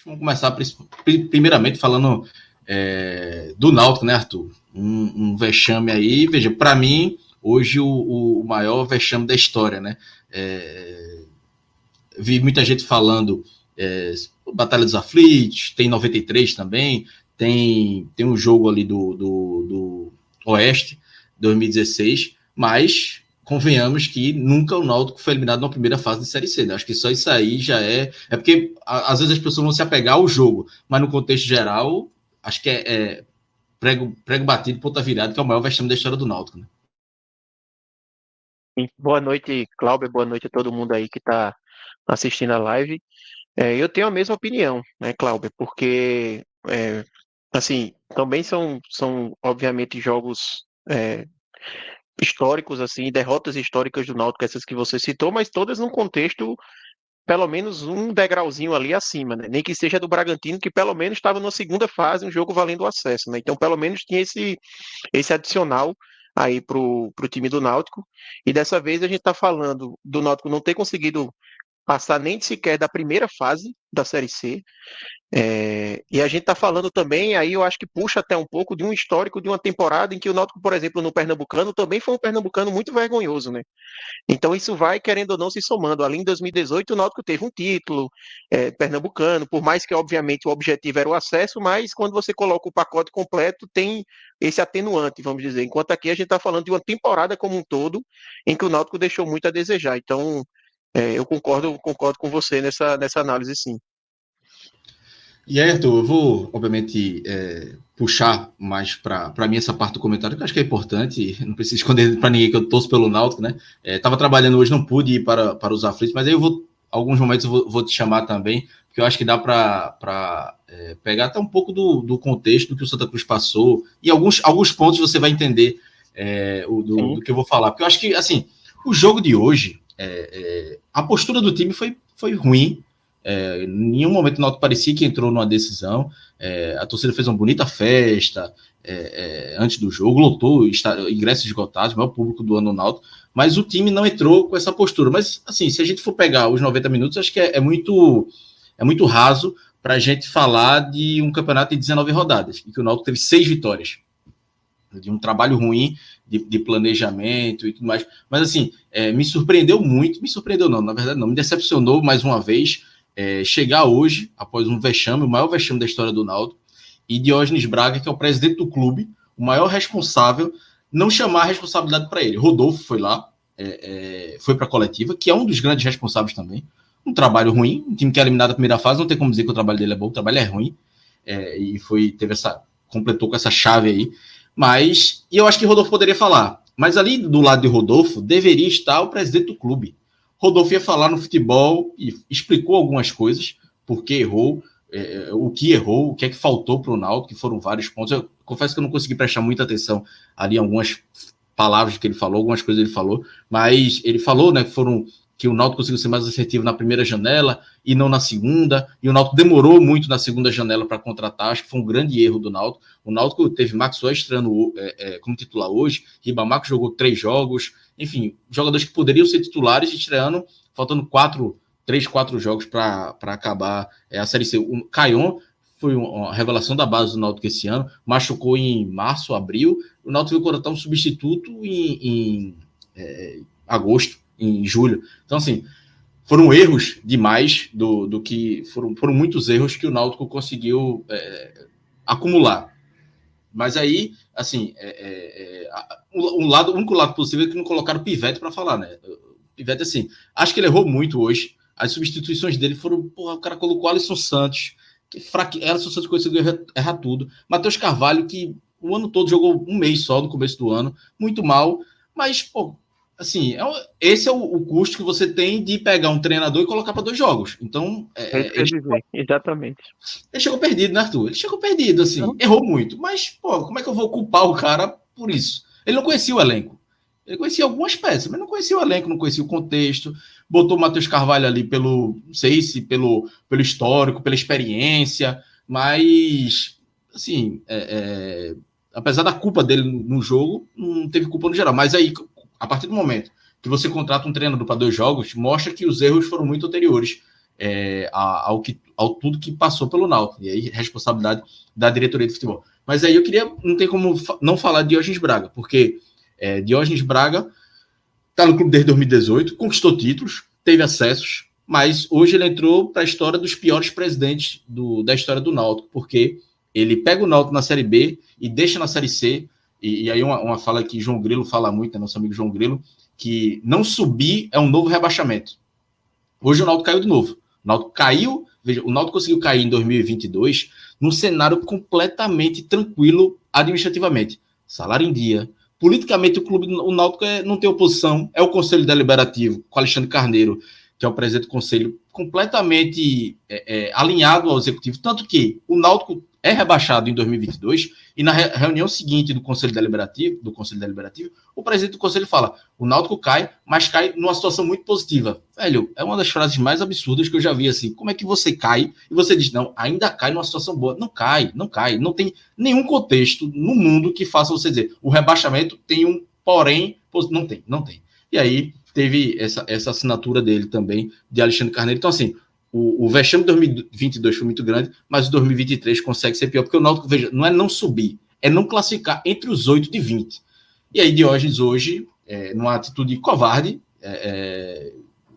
Vamos começar primeiramente falando do Náutico, né, Arthur? Um vexame aí, veja, para mim, hoje o maior vexame da história, né? Vi muita gente falando Batalha dos Aflitos, tem 93 também, tem um jogo ali do Oeste, 2016, mas convenhamos que nunca o Náutico foi eliminado na primeira fase de Série C, né? Acho que só isso aí já é porque às vezes as pessoas vão se apegar ao jogo, mas no contexto geral, acho que prego batido, ponta virada, que é o maior vexame da história do Náutico, né? Boa noite, Cláudio. Boa noite a todo mundo aí que está assistindo a live. Eu tenho a mesma opinião, né, Cláudio? Porque, assim, também são obviamente jogos históricos, assim, derrotas históricas do Náutico, essas que você citou, mas todas num contexto, pelo menos um degrauzinho ali acima, né? Nem que seja do Bragantino, que pelo menos estava na segunda fase, um jogo valendo o acesso, né? Então, pelo menos tinha esse adicional aí pro time do Náutico. E dessa vez a gente está falando do Náutico não ter conseguido passar nem sequer da primeira fase da Série C. E a gente está falando também, aí eu acho que puxa até um pouco de um histórico de uma temporada em que o Náutico, por exemplo, no Pernambucano, também foi um Pernambucano muito vergonhoso, né? Então isso vai, querendo ou não, se somando. Ali em 2018, o Náutico teve um título pernambucano, por mais que, obviamente, o objetivo era o acesso, mas quando você coloca o pacote completo, tem esse atenuante, vamos dizer. Enquanto aqui a gente está falando de uma temporada como um todo, em que o Náutico deixou muito a desejar. Então, eu concordo com você nessa análise, sim. E aí, Arthur, eu vou, obviamente, puxar mais para mim essa parte do comentário, que eu acho que é importante, não preciso esconder para ninguém que eu torço pelo Náutico, né? Estava trabalhando hoje, não pude ir para os aflitos, mas aí alguns momentos eu vou te chamar também, porque eu acho que dá para pegar até um pouco do contexto do que o Santa Cruz passou, e alguns pontos você vai entender do que eu vou falar, porque eu acho que, assim, o jogo de hoje, a postura do time foi ruim. Em nenhum momento o Náutico parecia que entrou numa decisão. A torcida fez uma bonita festa antes do jogo, lotou ingressos esgotados, o maior público do ano no Náutico, mas o time não entrou com essa postura. Mas, assim, se a gente for pegar os 90 minutos, acho que é muito raso para a gente falar de um campeonato de 19 rodadas, e que o Náutico teve 6 vitórias, de um trabalho ruim de planejamento e tudo mais. Mas, assim, me surpreendeu muito, me surpreendeu não, na verdade não, me decepcionou mais uma vez chegar hoje, após um vexame, o maior vexame da história do Náutico, e Diógenes Braga, que é o presidente do clube, o maior responsável, não chamar a responsabilidade para ele. Rodolfo foi lá, foi para a coletiva, que é um dos grandes responsáveis também. Um trabalho ruim, um time que é eliminado na primeira fase, não tem como dizer que o trabalho dele é bom, o trabalho é ruim, e completou com essa chave aí. Mas, e eu acho que Rodolfo poderia falar, mas ali do lado de Rodolfo deveria estar o presidente do clube. Rodolfo ia falar no futebol e explicou algumas coisas, por que errou, o que é que faltou para o Náutico, que foram vários pontos. Eu confesso que eu não consegui prestar muita atenção ali em algumas palavras que ele falou, algumas coisas que ele falou, mas ele falou, né, que o Náutico conseguiu ser mais assertivo na primeira janela e não na segunda, e o Náutico demorou muito na segunda janela para contratar, acho que foi um grande erro do Náutico. O Náutico teve Maxwell estreando como titular hoje, Ribamar jogou 3 jogos, enfim, jogadores que poderiam ser titulares estreando, faltando 3, 4 jogos para acabar a Série C. O Caion foi uma revelação da base do Náutico esse ano, machucou em março, abril, o Náutico veio contratar um substituto em agosto, em julho. Então, assim, foram erros demais do que... Foram muitos erros que o Náutico conseguiu acumular. Mas aí, assim, o único lado possível é que não colocaram o Pivete para falar, né? O Pivete, assim, acho que ele errou muito hoje. As substituições dele foram... Porra, o cara colocou Alisson Santos, Alisson Santos conseguiu errar tudo. Matheus Carvalho, que o ano todo jogou um mês só no começo do ano, muito mal, mas, pô, assim, esse é o custo que você tem de pegar um treinador e colocar para 2 jogos. Então, Exatamente. ele chegou perdido, né, Arthur? Ele chegou perdido, assim, errou muito. Mas, pô, como é que eu vou culpar o cara por isso? Ele não conhecia o elenco. Ele conhecia algumas peças, mas não conhecia o elenco, não conhecia o contexto. Botou o Matheus Carvalho ali não sei se pelo histórico, pela experiência, mas, assim, apesar da culpa dele no jogo, não teve culpa no geral. Mas aí, a partir do momento que você contrata um treinador para 2 jogos, mostra que os erros foram muito anteriores. ao tudo que passou pelo Náutico. E aí, responsabilidade da diretoria de futebol. Mas aí eu queria, não tem como não falar de Diógenes Braga, porque Diógenes Braga está no clube desde 2018, conquistou títulos, teve acessos, mas hoje ele entrou para a história dos piores presidentes da história do Náutico, porque ele pega o Náutico na Série B e deixa na Série C, e aí uma fala que João Grilo fala muito, nosso amigo João Grilo, que não subir é um novo rebaixamento. Hoje o Náutico caiu de novo. O Náutico caiu, veja, o Náutico conseguiu cair em 2022 num cenário completamente tranquilo administrativamente. Salário em dia. Politicamente, o Náutico não tem oposição. É o Conselho Deliberativo, com Alexandre Carneiro, que é o presidente do Conselho, completamente alinhado ao Executivo. Tanto que o Náutico é rebaixado em 2022 e na reunião seguinte do Conselho Deliberativo, o presidente do Conselho fala: o Náutico cai, mas cai numa situação muito positiva. Velho, é uma das frases mais absurdas que eu já vi, assim. Como é que você cai e você diz, não, ainda cai numa situação boa? Não cai. Não tem nenhum contexto no mundo que faça você dizer, o rebaixamento tem um porém, não tem. E aí teve essa assinatura dele também, de Alexandre Carneiro. Então, assim, o vexame de 2022 foi muito grande, mas o 2023 consegue ser pior, porque o Náutico, veja, não é não subir, é não classificar entre os 8 de 20. E aí Diógenes hoje, numa atitude covarde,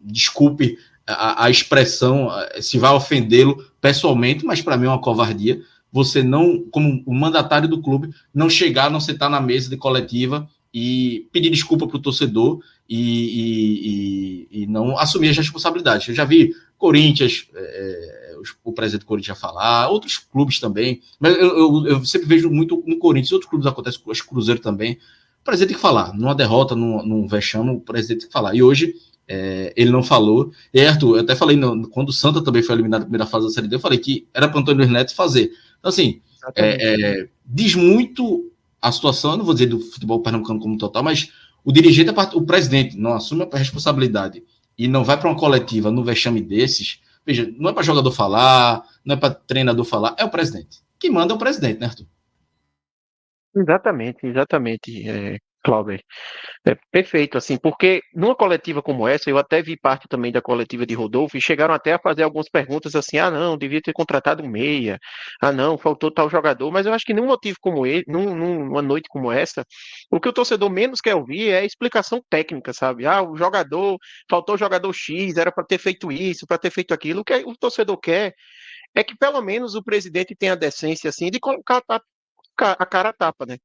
desculpe a expressão, se vai ofendê-lo pessoalmente, mas para mim é uma covardia, você não, como o mandatário do clube, não chegar, não sentar na mesa de coletiva e pedir desculpa para o torcedor e não assumir as responsabilidades. Eu já vi Corinthians, o presidente do Corinthians falar, outros clubes também, mas eu sempre vejo muito no Corinthians, outros clubes acontecem, acho que Cruzeiro também, o presidente tem que falar, numa derrota, num vexame, o presidente tem que falar, e hoje ele não falou, e Arthur, eu até falei, quando o Santa também foi eliminado na primeira fase da Série D, eu falei que era para o Antônio Neto fazer, então assim, diz muito a situação, eu não vou dizer do futebol pernambucano como total, mas o dirigente, o presidente, não assume a responsabilidade e não vai para uma coletiva no vexame desses, veja, não é para jogador falar, não é para treinador falar, é o presidente. Quem manda é o presidente, né, Arthur? Exatamente, Cláudio. Perfeito, assim, porque numa coletiva como essa, eu até vi parte também da coletiva de Rodolfo e chegaram até a fazer algumas perguntas assim: ah, não, devia ter contratado um meia, ah, não, faltou tal jogador, mas eu acho que num motivo como ele, numa noite como essa, o que o torcedor menos quer ouvir é a explicação técnica, sabe? Ah, o jogador, faltou o jogador X, era para ter feito isso, para ter feito aquilo. O que o torcedor quer é que pelo menos o presidente tenha a decência, assim, de colocar a cara a tapa, né?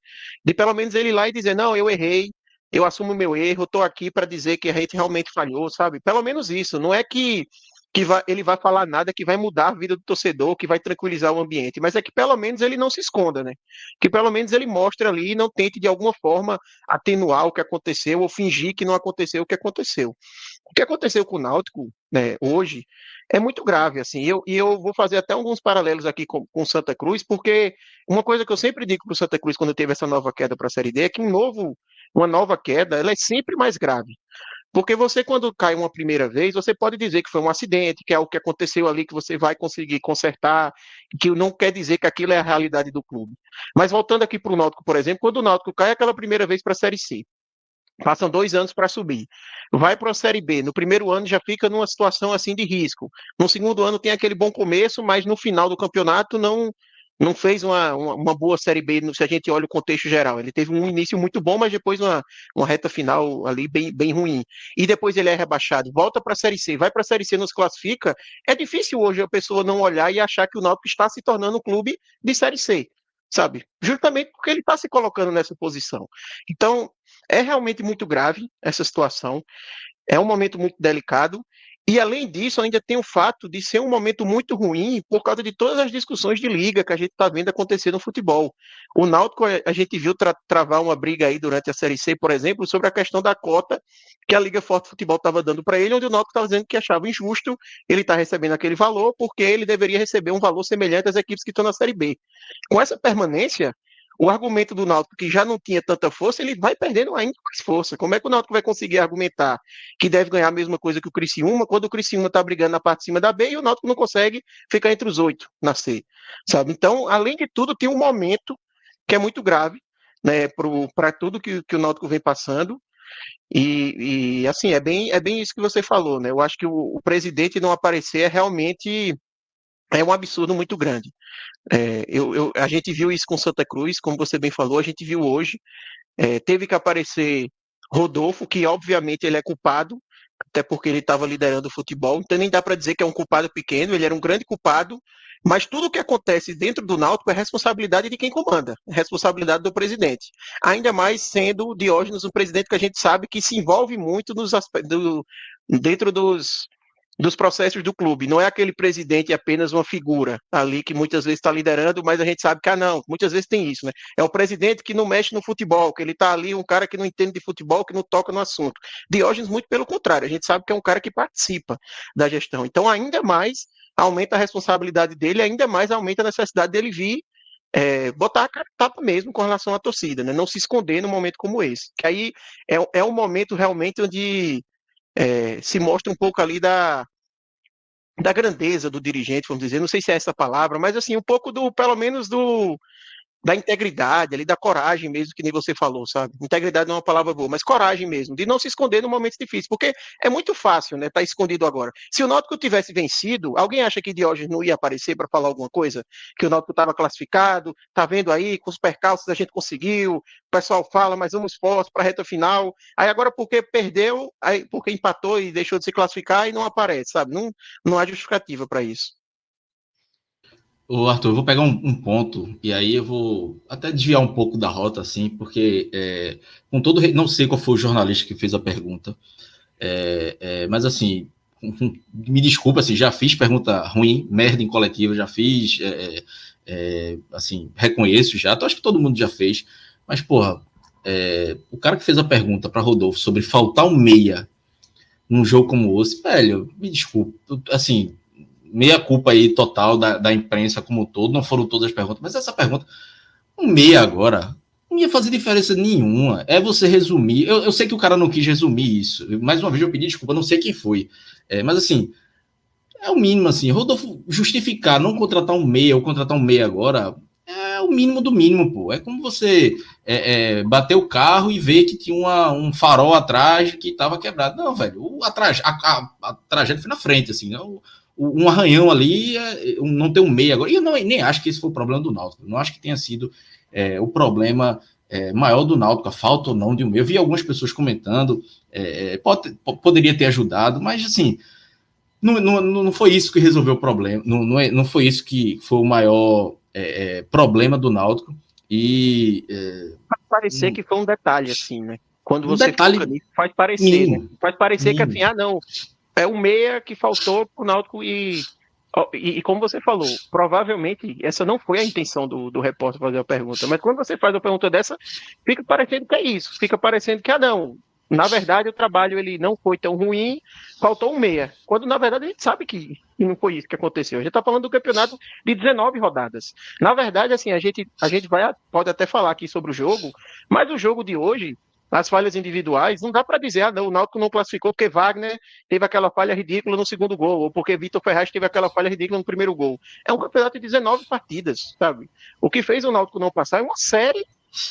De pelo menos ele ir lá e dizer, não, eu errei, eu assumo o meu erro, estou aqui para dizer que a gente realmente falhou, sabe? Pelo menos isso. Não é que ele vai falar nada que vai mudar a vida do torcedor, que vai tranquilizar o ambiente, mas é que pelo menos ele não se esconda, né? Que pelo menos ele mostre ali e não tente de alguma forma atenuar o que aconteceu ou fingir que não aconteceu o que aconteceu. O que aconteceu com o Náutico, né, hoje é muito grave, assim, e eu vou fazer até alguns paralelos aqui com Santa Cruz, porque uma coisa que eu sempre digo para o Santa Cruz quando teve essa nova queda para a Série D é que uma nova queda, ela é sempre mais grave. Porque você, quando cai uma primeira vez, você pode dizer que foi um acidente, que é o que aconteceu ali, que você vai conseguir consertar, que não quer dizer que aquilo é a realidade do clube. Mas voltando aqui para o Náutico, por exemplo, quando o Náutico cai aquela primeira vez para a Série C, passam 2 anos para subir. Vai para a Série B. No primeiro ano já fica numa situação assim de risco. No segundo ano tem aquele bom começo, mas no final do campeonato não fez uma boa Série B, se a gente olha o contexto geral. Ele teve um início muito bom, mas depois uma reta final ali bem ruim. E depois ele é rebaixado, volta para a Série C, vai para a Série C, nos classifica. É difícil hoje a pessoa não olhar e achar que o Náutico está se tornando um clube de Série C, sabe? Justamente porque ele está se colocando nessa posição. Então, é realmente muito grave essa situação, é um momento muito delicado, e além disso, ainda tem o fato de ser um momento muito ruim por causa de todas as discussões de liga que a gente está vendo acontecer no futebol. O Náutico, a gente viu travar uma briga aí durante a Série C, por exemplo, sobre a questão da cota que a Liga Forte Futebol estava dando para ele, onde o Náutico estava dizendo que achava injusto ele estar recebendo aquele valor, porque ele deveria receber um valor semelhante às equipes que estão na Série B. Com essa permanência, o argumento do Náutico, que já não tinha tanta força, ele vai perdendo ainda mais força. Como é que o Náutico vai conseguir argumentar que deve ganhar a mesma coisa que o Criciúma, quando o Criciúma está brigando na parte de cima da B e o Náutico não consegue ficar entre os 8 na C, sabe? Então, além de tudo, tem um momento que é muito grave, né, para tudo que o Náutico vem passando. Assim, é bem isso que você falou, né? Eu acho que o presidente não aparecer realmente é um absurdo muito grande. A gente viu isso com Santa Cruz, como você bem falou, a gente viu hoje. Teve que aparecer Rodolfo, que obviamente ele é culpado, até porque ele estava liderando o futebol, então nem dá para dizer que é um culpado pequeno, ele era um grande culpado, mas tudo o que acontece dentro do Náutico é responsabilidade de quem comanda, é responsabilidade do presidente. Ainda mais sendo o Diógenes um presidente que a gente sabe que se envolve muito dentro dos processos do clube. Não é aquele presidente apenas uma figura ali que muitas vezes está liderando, mas a gente sabe que, não, muitas vezes tem isso, né? É o presidente que não mexe no futebol, que ele está ali, um cara que não entende de futebol, que não toca no assunto. Diógenes, muito pelo contrário, a gente sabe que é um cara que participa da gestão. Então, ainda mais aumenta a responsabilidade dele, ainda mais aumenta a necessidade dele vir botar a cara a tapa mesmo com relação à torcida, né? Não se esconder num momento como esse. Que aí é um momento realmente onde se mostra um pouco ali da grandeza do dirigente, vamos dizer, não sei se é essa palavra, mas assim, um pouco pelo menos da integridade, ali, da coragem mesmo, que nem você falou, sabe? Integridade não é uma palavra boa, mas coragem mesmo, de não se esconder no momentos difíceis, porque é muito fácil, né, estar escondido agora. Se o Náutico tivesse vencido, alguém acha que Diógenes não ia aparecer para falar alguma coisa? Que o Náutico estava classificado, tá vendo aí, com os percalços a gente conseguiu, o pessoal fala, mas vamos forte para a reta final. Aí agora porque perdeu, aí porque empatou e deixou de se classificar e não aparece, sabe? Não, não há justificativa para isso. Ô, Arthur, eu vou pegar um ponto e aí eu vou até desviar um pouco da rota, assim, porque com todo não sei qual foi o jornalista que fez a pergunta, mas assim, me desculpa, assim, já fiz pergunta ruim, merda em coletivo, já fiz, assim, reconheço já, acho que todo mundo já fez, mas porra, o cara que fez a pergunta para Rodolfo sobre faltar um meia num jogo como esse, velho, me desculpa, assim, meia culpa aí total da imprensa como um todo, não foram todas as perguntas, mas essa pergunta, um meia agora, não ia fazer diferença nenhuma. É você resumir. Eu sei que o cara não quis resumir isso. Mais uma vez eu pedi desculpa, não sei quem foi. Mas assim, é o mínimo, assim. Rodolfo justificar não contratar um meia ou contratar um meia agora é o mínimo do mínimo, pô. É como você bater o carro e ver que tinha um farol atrás que estava quebrado. Não, velho, a tragédia foi na frente, assim. Não, um arranhão ali, não tem um meia agora. E eu nem acho que esse foi o problema do Náutico. Eu não acho que tenha sido o problema maior do Náutico, a falta ou não de um meia. Eu vi algumas pessoas comentando, poderia ter ajudado, mas assim, não foi isso que resolveu o problema, não foi isso que foi o maior problema do Náutico. E Faz parecer que foi um detalhe, assim, né? Quando um você foca detalhe nisso, faz parecer, né? mínimo, Faz parecer que assim, mínimo. não, é um meia que faltou pro Náutico e como você falou, provavelmente essa não foi a intenção do repórter fazer a pergunta, mas quando você faz uma pergunta dessa, fica parecendo que é isso, fica parecendo que, não, na verdade o trabalho ele não foi tão ruim, faltou um meia, quando na verdade a gente sabe que não foi isso que aconteceu. A gente está falando do campeonato de 19 rodadas. Na verdade, assim, a gente pode até falar aqui sobre o jogo, mas o jogo de hoje, as falhas individuais, não dá para dizer, não, o Náutico não classificou porque Wagner teve aquela falha ridícula no segundo gol, ou porque Vitor Ferraz teve aquela falha ridícula no primeiro gol. É um campeonato de 19 partidas, sabe? O que fez o Náutico não passar é uma série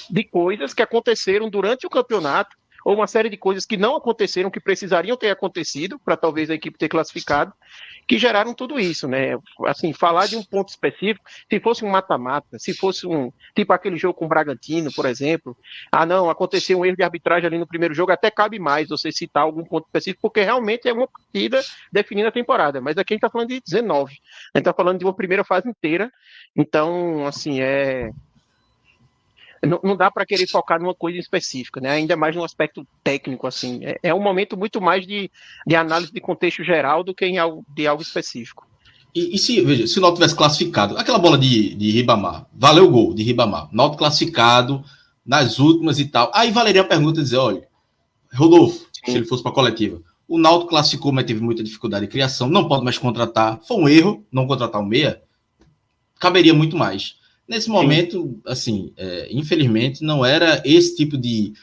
de coisas que aconteceram durante o campeonato, ou uma série de coisas que não aconteceram, que precisariam ter acontecido, para talvez a equipe ter classificado, que geraram tudo isso, né? Assim, falar de um ponto específico, se fosse um mata-mata, se fosse tipo aquele jogo com o Bragantino, por exemplo, não, aconteceu um erro de arbitragem ali no primeiro jogo, até cabe mais você citar algum ponto específico, porque realmente é uma partida definindo a temporada, mas aqui a gente está falando de 19, a gente está falando de uma primeira fase inteira, então, assim, não dá para querer focar numa coisa específica, né? Ainda mais no aspecto técnico, assim. É um momento muito mais de análise de contexto geral do que de algo específico. E se, veja, se o Náutico tivesse classificado, aquela bola de Ribamar, valeu o gol de Ribamar, Náutico classificado nas últimas e tal, aí valeria a pergunta dizer, olha, Rodolfo, se Sim. ele fosse para a coletiva, o Náutico classificou, mas teve muita dificuldade de criação, não pode mais contratar, foi um erro não contratar um meia, caberia muito mais. Nesse Sim. momento, assim, infelizmente, não era esse tipo de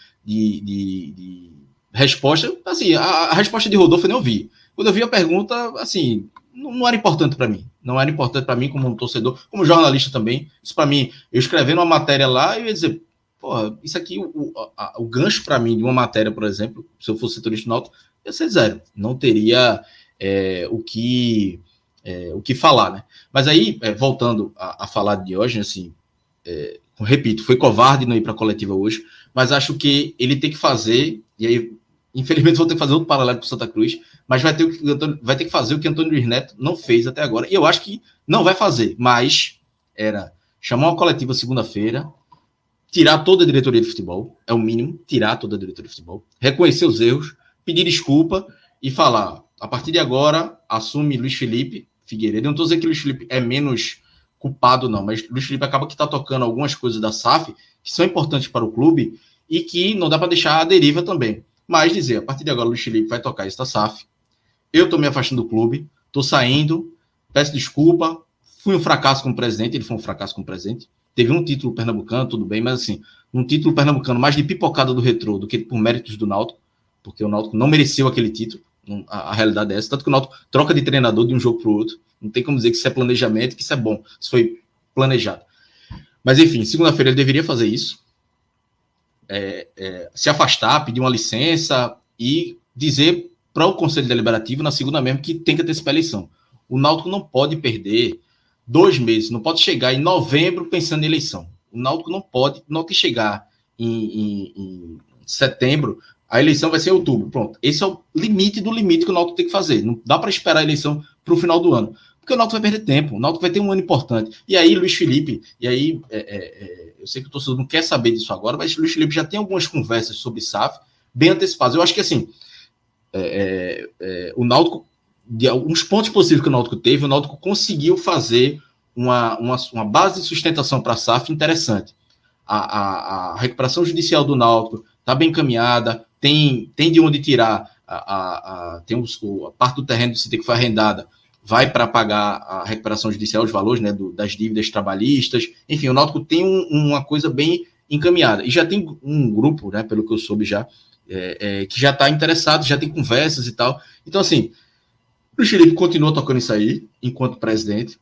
resposta. Assim, a resposta de Rodolfo eu nem ouvi. Quando eu vi a pergunta, assim, não era importante para mim. Não era importante para mim como um torcedor, como jornalista também. Isso para mim, eu escrevendo uma matéria lá, eu ia dizer, Porra, isso aqui, o gancho para mim de uma matéria, por exemplo, se eu fosse setorista do Náutico, ia ser zero. Não teria o que falar, né? Mas aí, voltando a falar de Diógenes, assim, repito, foi covarde não ir para a coletiva hoje, mas acho que ele tem que fazer, e aí, infelizmente, vou ter que fazer outro paralelo com o Santa Cruz, mas vai ter que fazer o que Antônio Luiz Neto não fez até agora, e eu acho que não vai fazer, mas era chamar uma coletiva segunda-feira, tirar toda a diretoria de futebol, é o mínimo, tirar toda a diretoria de futebol, reconhecer os erros, pedir desculpa e falar, a partir de agora, assume Luiz Felipe Figueiredo. Eu não estou dizendo que Luiz Felipe é menos culpado, não, mas Luiz Felipe acaba que está tocando algumas coisas da SAF que são importantes para o clube e que não dá para deixar a deriva também. Mas dizer, a partir de agora, Luiz Felipe vai tocar esta SAF, eu estou me afastando do clube, estou saindo, peço desculpa, fui um fracasso como presidente, ele foi um fracasso como presidente, teve um título pernambucano, tudo bem, mas assim, um título pernambucano mais de pipocada do Retrô do que por méritos do Náutico, porque o Náutico não mereceu aquele título, a realidade é essa, tanto que o Náutico troca de treinador de um jogo para o outro, não tem como dizer que isso é planejamento, que isso é bom, isso foi planejado. Mas enfim, segunda-feira ele deveria fazer isso, se afastar, pedir uma licença e dizer para o Conselho Deliberativo, na segunda mesmo, que tem que antecipar a eleição. O Náutico não pode perder 2 meses, não pode chegar em novembro pensando em eleição. O Náutico não pode chegar em setembro, a eleição vai ser em outubro. Pronto. Esse é o limite do limite que o Náutico tem que fazer. Não dá para esperar a eleição para o final do ano. Porque o Náutico vai perder tempo, o Náutico vai ter um ano importante. E aí, Luiz Felipe, e aí eu sei que o torcedor não quer saber disso agora, mas Luiz Felipe já tem algumas conversas sobre SAF bem antecipadas. Eu acho que assim, o Náutico, de alguns pontos possíveis que o Náutico teve, o Náutico conseguiu fazer uma base de sustentação para a SAF interessante. A recuperação judicial do Náutico está bem encaminhada, tem de onde tirar, tem a parte do terreno que foi arrendada, vai para pagar a recuperação judicial, os valores, né, das dívidas trabalhistas. Enfim, o Náutico tem uma coisa bem encaminhada. E já tem um grupo, né, pelo que eu soube já, que já está interessado, já tem conversas e tal. Então, assim, o Felipe continua tocando isso aí, enquanto presidente,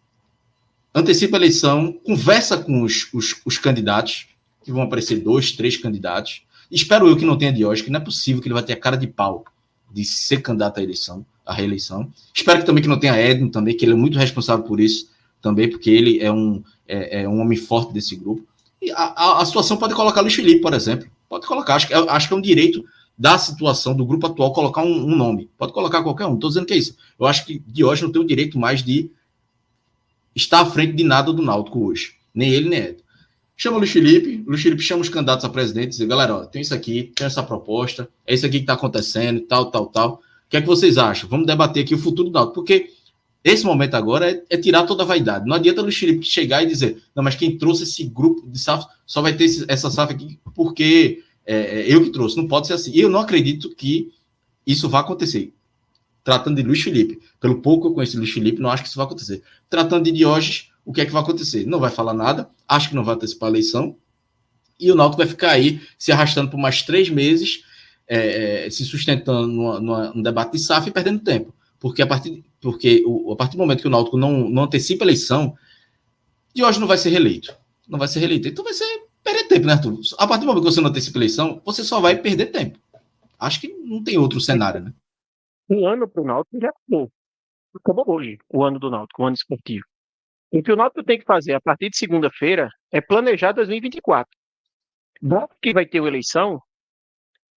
antecipa a eleição, conversa com os candidatos, que vão aparecer 2, 3 candidatos. Espero eu que não tenha Diógenes, que não é possível que ele vai ter a cara de pau de ser candidato à eleição, à reeleição. Espero que também que não tenha Edno também, que ele é muito responsável por isso também, porque ele é um homem forte desse grupo. E a situação pode colocar Luiz Felipe, por exemplo. Pode colocar, acho que é um direito da situação do grupo atual colocar um nome. Pode colocar qualquer um, não estou dizendo que é isso. Eu acho que Diógenes não tem o direito mais de estar à frente de nada do Náutico hoje. Nem ele, nem Edno. Chama o Luiz Felipe chama os candidatos a presidente e diz, galera, ó, tem isso aqui, tem essa proposta, é isso aqui que está acontecendo, tal. O que é que vocês acham? Vamos debater aqui o futuro do Náutico, porque esse momento agora é tirar toda a vaidade. Não adianta o Luiz Felipe chegar e dizer, não, mas quem trouxe esse grupo de SAF só vai ter essa SAF aqui porque eu que trouxe. Não pode ser assim. E eu não acredito que isso vá acontecer. Tratando de Luiz Felipe, pelo pouco que eu conheço Luiz Felipe, não acho que isso vai acontecer. Tratando de Diógenes, o que é que vai acontecer? Não vai falar nada, acho que não vai antecipar a eleição, e o Náutico vai ficar aí se arrastando por mais 3 meses, se sustentando num debate de SAF e perdendo tempo. Porque a partir do momento que o Náutico não antecipa a eleição, Diógenes não vai ser reeleito. Não vai ser reeleito. Então vai ser perder tempo, né, Arthur? A partir do momento que você não antecipa a eleição, você só vai perder tempo. Acho que não tem outro cenário, né? Um ano para o Náutico já acabou hoje, o ano do Náutico, o ano esportivo. O que o Náutico tem que fazer a partir de segunda-feira é planejar 2024. Dado que vai ter uma eleição,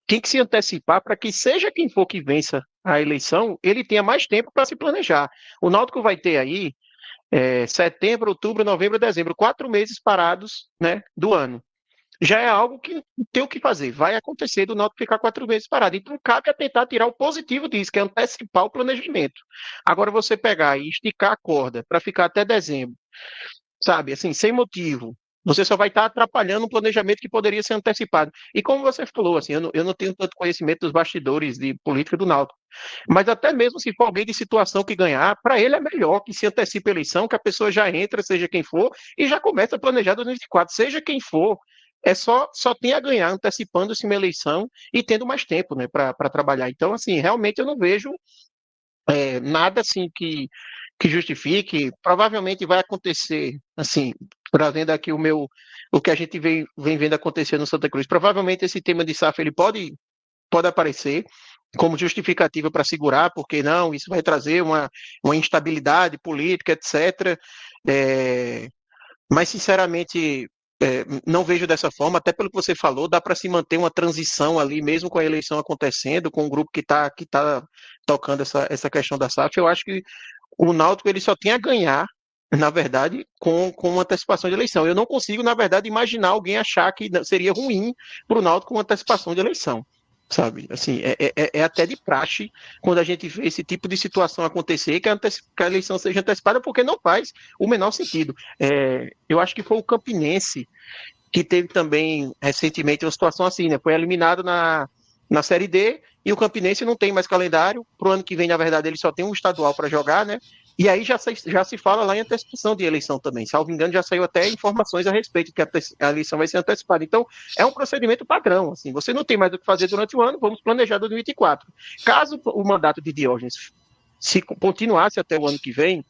tem que se antecipar para que seja quem for que vença a eleição, ele tenha mais tempo para se planejar. O Náutico vai ter aí setembro, outubro, novembro, dezembro, 4 meses parados, né, do ano. Já é algo que tem o que fazer, vai acontecer do Náutico ficar 4 meses parado. Então cabe a tentar tirar o positivo disso, que é antecipar o planejamento. Agora você pegar e esticar a corda para ficar até dezembro, sabe, assim, sem motivo, você só vai estar atrapalhando um planejamento que poderia ser antecipado. E como você falou, assim, eu não tenho tanto conhecimento dos bastidores de política do Náutico, mas até mesmo se for alguém de situação que ganhar, para ele é melhor que se antecipe a eleição, que a pessoa já entra, seja quem for, e já começa a planejar 2024, seja quem for. Só tem a ganhar antecipando-se uma eleição e tendo mais tempo, né, para trabalhar. Então, assim, realmente eu não vejo nada assim que justifique. Provavelmente vai acontecer, assim, trazendo aqui o que a gente vem vendo acontecer no Santa Cruz. Provavelmente esse tema de SAF ele pode aparecer como justificativa para segurar, porque não, isso vai trazer uma instabilidade política, etc. Mas, sinceramente, não vejo dessa forma, até pelo que você falou, dá para se manter uma transição ali, mesmo com a eleição acontecendo, com o grupo que tá tocando essa questão da SAF. Eu acho que o Náutico ele só tem a ganhar, na verdade, com uma antecipação de eleição. Eu não consigo, na verdade, imaginar alguém achar que seria ruim para o Náutico uma antecipação de eleição. Sabe, assim, é até de praxe quando a gente vê esse tipo de situação acontecer, que a eleição seja antecipada, porque não faz o menor sentido. Eu acho que foi o Campinense que teve também recentemente uma situação assim, né? Foi eliminado na Série D e o Campinense não tem mais calendário. Para o ano que vem, na verdade, ele só tem um estadual para jogar, né? E aí já se fala lá em antecipação de eleição também. Salvo engano, já saiu até informações a respeito que a eleição vai ser antecipada. Então, é um procedimento padrão. Assim, você não tem mais o que fazer durante o ano, vamos planejar 2024. Caso o mandato de Diógenes se continuasse até o ano que vem,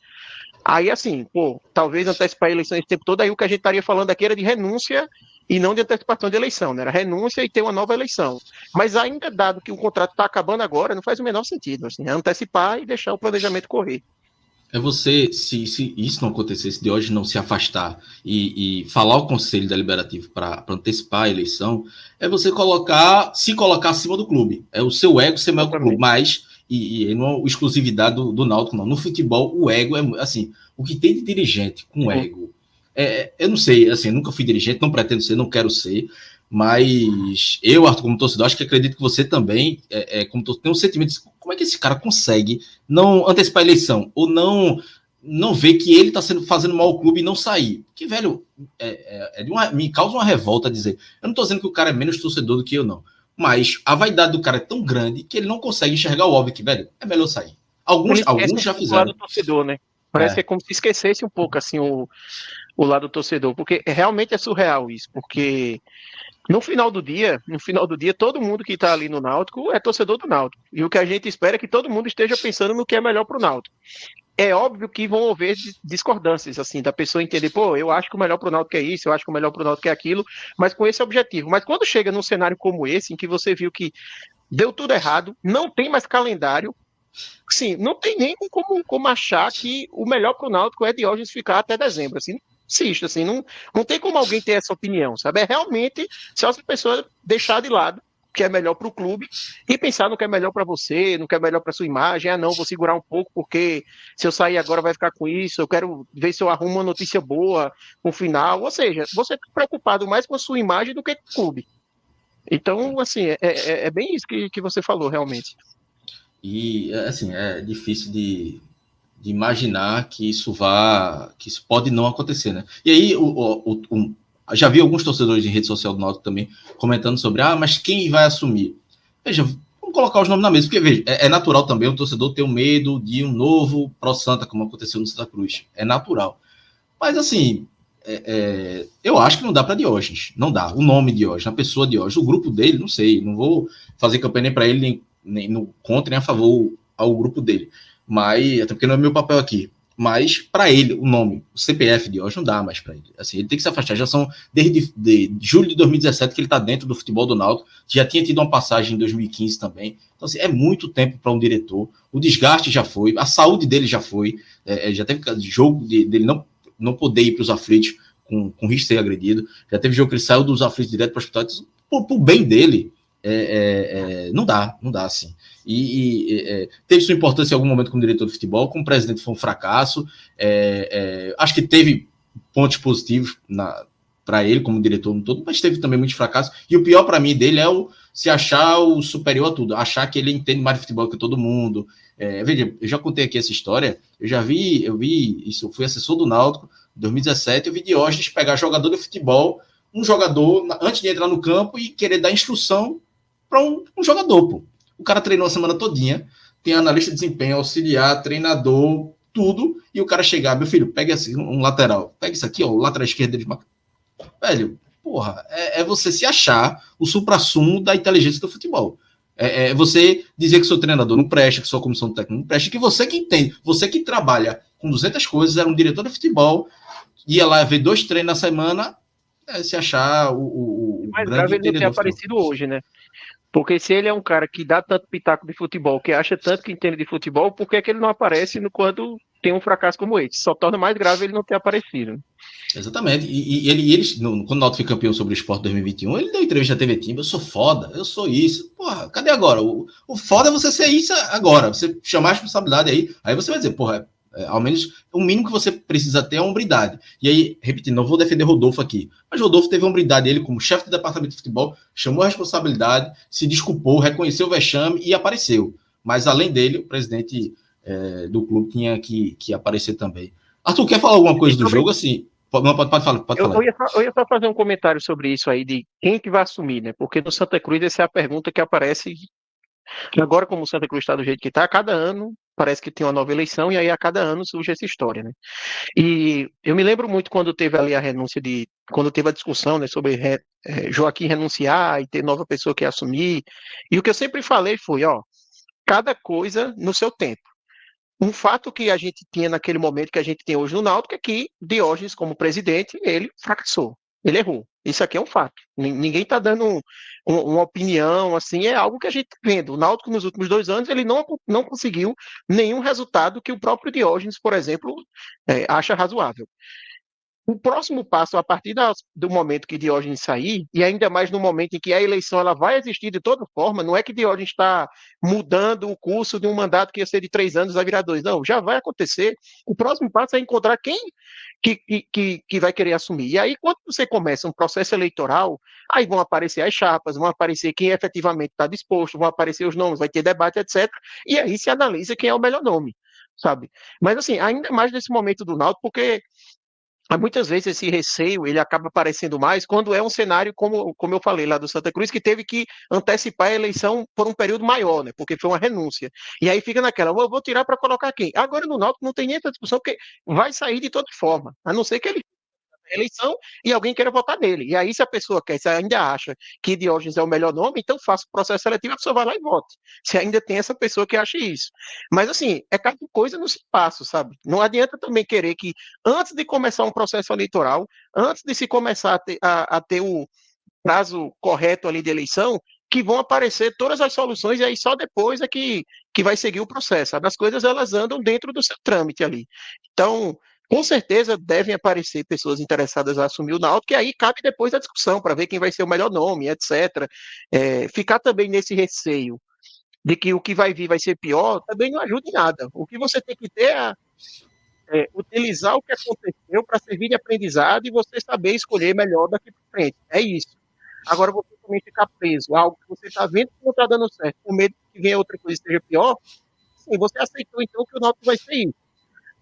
aí, assim, talvez antecipar a eleição esse tempo todo, aí o que a gente estaria falando aqui era de renúncia e não de antecipação de eleição, né? Era renúncia e ter uma nova eleição. Mas ainda, dado que o contrato está acabando agora, não faz o menor sentido, assim, é antecipar e deixar o planejamento correr. É você, se isso não acontecesse, de hoje não se afastar e falar ao Conselho Deliberativo para antecipar a eleição, é você se colocar acima do clube. É o seu ego ser maior que o clube, mas, e não é exclusividade do Náutico, não. No futebol, o ego é, assim, o que tem de dirigente com ego, eu não sei, assim, nunca fui dirigente, não pretendo ser, não quero ser, mas eu, Arthur, como torcedor, acho que acredito que você também, como torcedor, tem um sentimento de como é que esse cara consegue não antecipar a eleição, ou não ver que ele está fazendo mal ao clube e não sair. Que, velho, me causa uma revolta dizer. Eu não estou dizendo que o cara é menos torcedor do que eu, não. Mas a vaidade do cara é tão grande que ele não consegue enxergar o óbvio que, velho, é melhor sair. Alguns já fizeram. Lado torcedor, né? Parece que é como se esquecesse um pouco assim o lado torcedor, porque realmente é surreal isso, porque no final do dia, todo mundo que está ali no Náutico é torcedor do Náutico. E o que a gente espera é que todo mundo esteja pensando no que é melhor para o Náutico. É óbvio que vão haver discordâncias, assim, da pessoa entender, eu acho que o melhor para o Náutico é isso, eu acho que o melhor para o Náutico é aquilo, mas com esse objetivo. Mas quando chega num cenário como esse, em que você viu que deu tudo errado, não tem mais calendário, sim, não tem nem como achar que o melhor para o Náutico é Diógenes ficar até dezembro, assim, existe, assim, não tem como alguém ter essa opinião, sabe? É realmente só se a pessoa deixar de lado o que é melhor para o clube e pensar no que é melhor para você, no que é melhor para sua imagem. Não, vou segurar um pouco porque se eu sair agora vai ficar com isso, eu quero ver se eu arrumo uma notícia boa no final. Ou seja, você está preocupado mais com a sua imagem do que com o clube. Então, assim, é bem isso que você falou, realmente. E, assim, é difícil de imaginar que isso pode não acontecer, né? E aí, já vi alguns torcedores em rede social do Náutico também comentando sobre, mas quem vai assumir? Veja, vamos colocar os nomes na mesa, porque, veja, é natural também o torcedor ter um medo de um novo Pro Santa, como aconteceu no Santa Cruz. É natural. Mas, assim, eu acho que não dá para Diógenes. Não dá. O nome Diógenes, a pessoa Diógenes, o grupo dele, não sei. Não vou fazer campanha nem para ele, nem no contra, nem a favor ao grupo dele. Mas, até porque não é meu papel aqui. Mas, para ele, o nome, o CPF de hoje, não dá mais para ele. Assim, ele tem que se afastar. Já são desde julho de 2017 que ele está dentro do futebol do Náutico. Já tinha tido uma passagem em 2015 também. Então, assim, é muito tempo para um diretor. O desgaste já foi, a saúde dele já foi. Já teve jogo dele não poder ir para os aflitos com risco de ser agredido. Já teve jogo que ele saiu dos aflitos direto para o hospital. Então, por bem dele, não dá assim. Teve sua importância em algum momento como diretor de futebol, como presidente foi um fracasso. Acho que teve pontos positivos para ele como diretor no todo, mas teve também muitos fracassos. E o pior para mim dele é se achar o superior a tudo, achar que ele entende mais de futebol que todo mundo. Veja, eu já contei aqui essa história, eu vi isso, eu fui assessor do Náutico em 2017, eu vi Diógenes pegar jogador de futebol, um jogador, antes de entrar no campo, e querer dar instrução para um jogador, pô. O cara treinou a semana todinha, tem analista de desempenho, auxiliar, treinador, tudo, e o cara chegar, meu filho, pega assim, um lateral, pega isso aqui, ó, o lateral esquerdo de velho, porra, você se achar o suprassumo da inteligência do futebol. É você dizer que seu treinador não presta, que sua comissão técnica não presta, que você que entende, você que trabalha com 200 coisas, era um diretor de futebol, ia lá ver 2 treinos na semana, se achar É o mais grande grave ele não ter entendedor do futebol. aparecido hoje, né? Porque se ele é um cara que dá tanto pitaco de futebol, que acha tanto que entende de futebol, por que é que ele não aparece quando tem um fracasso como esse? Só torna mais grave ele não ter aparecido. Exatamente. E quando o Náutico foi campeão sobre o Sport 2021, ele deu entrevista à TV Timba, eu sou foda, eu sou isso. Porra, cadê agora? O foda é você ser isso agora, você chamar a responsabilidade aí você vai dizer, porra, ao menos o mínimo que você precisa ter é a hombridade. E aí, repetindo, não vou defender Rodolfo aqui, mas Rodolfo teve a hombridade, ele como chefe do departamento de futebol, chamou a responsabilidade, se desculpou, reconheceu o vexame e apareceu. Mas além dele, o presidente do clube tinha que aparecer também. Arthur, quer falar alguma E coisa do sobre, jogo? Assim, pode falar, pode eu, falar. eu ia só fazer um comentário sobre isso aí, de quem que vai assumir, né? Porque no Santa Cruz essa é a pergunta que aparece. Agora, como o Santa Cruz está do jeito que está, a cada ano parece que tem uma nova eleição e aí a cada ano surge essa história, né? E eu me lembro muito quando teve ali a renúncia quando teve a discussão, né, sobre Joaquim renunciar e ter nova pessoa que ia assumir. E o que eu sempre falei foi, ó, cada coisa no seu tempo. Um fato que a gente tinha naquele momento que a gente tem hoje no Náutico é que Diógenes, como presidente, ele fracassou, ele errou. Isso aqui é um fato. Ninguém está dando uma opinião, assim, é algo que a gente está vendo. O Náutico, nos últimos 2 anos, ele não conseguiu nenhum resultado que o próprio Diógenes, por exemplo, acha razoável. O próximo passo, a partir do momento que Diógenes sair, e ainda mais no momento em que a eleição ela vai existir de toda forma, não é que Diógenes está mudando o curso de um mandato que ia ser de 3 anos, vai virar 2, não, já vai acontecer. O próximo passo é encontrar quem que vai querer assumir. E aí, quando você começa um processo eleitoral, aí vão aparecer as chapas, vão aparecer quem efetivamente está disposto, vão aparecer os nomes, vai ter debate, etc. E aí se analisa quem é o melhor nome, sabe? Mas, assim, ainda mais nesse momento do Náutico, porque muitas vezes esse receio ele acaba aparecendo mais quando é um cenário como eu falei lá do Santa Cruz, que teve que antecipar a eleição por um período maior, né? Porque foi uma renúncia. E aí fica naquela, eu vou tirar para colocar quem? Agora no Náutico não tem nem essa discussão, porque vai sair de toda forma, a não ser que ele eleição e alguém queira votar nele. E aí, se a pessoa quer, se ainda acha que Diógenes é o melhor nome, então faça o processo seletivo e a pessoa vai lá e vote. Se ainda tem essa pessoa que acha isso. Mas, assim, é cada coisa no espaço, sabe? Não adianta também querer que, antes de começar um processo eleitoral, antes de se começar a ter o prazo correto ali de eleição, que vão aparecer todas as soluções e aí só depois é que vai seguir o processo. Sabe? As coisas elas andam dentro do seu trâmite ali. Então, com certeza devem aparecer pessoas interessadas a assumir o Náutico, e aí cabe depois a discussão para ver quem vai ser o melhor nome, etc. Ficar também nesse receio de que o que vai vir vai ser pior, também não ajuda em nada. O que você tem que ter utilizar o que aconteceu para servir de aprendizado e você saber escolher melhor daqui para frente. É isso. Agora, você também ficar preso a algo que você está vendo que não está dando certo, com medo de que venha outra coisa e esteja pior, sim, você aceitou então que o Náutico vai ser isso.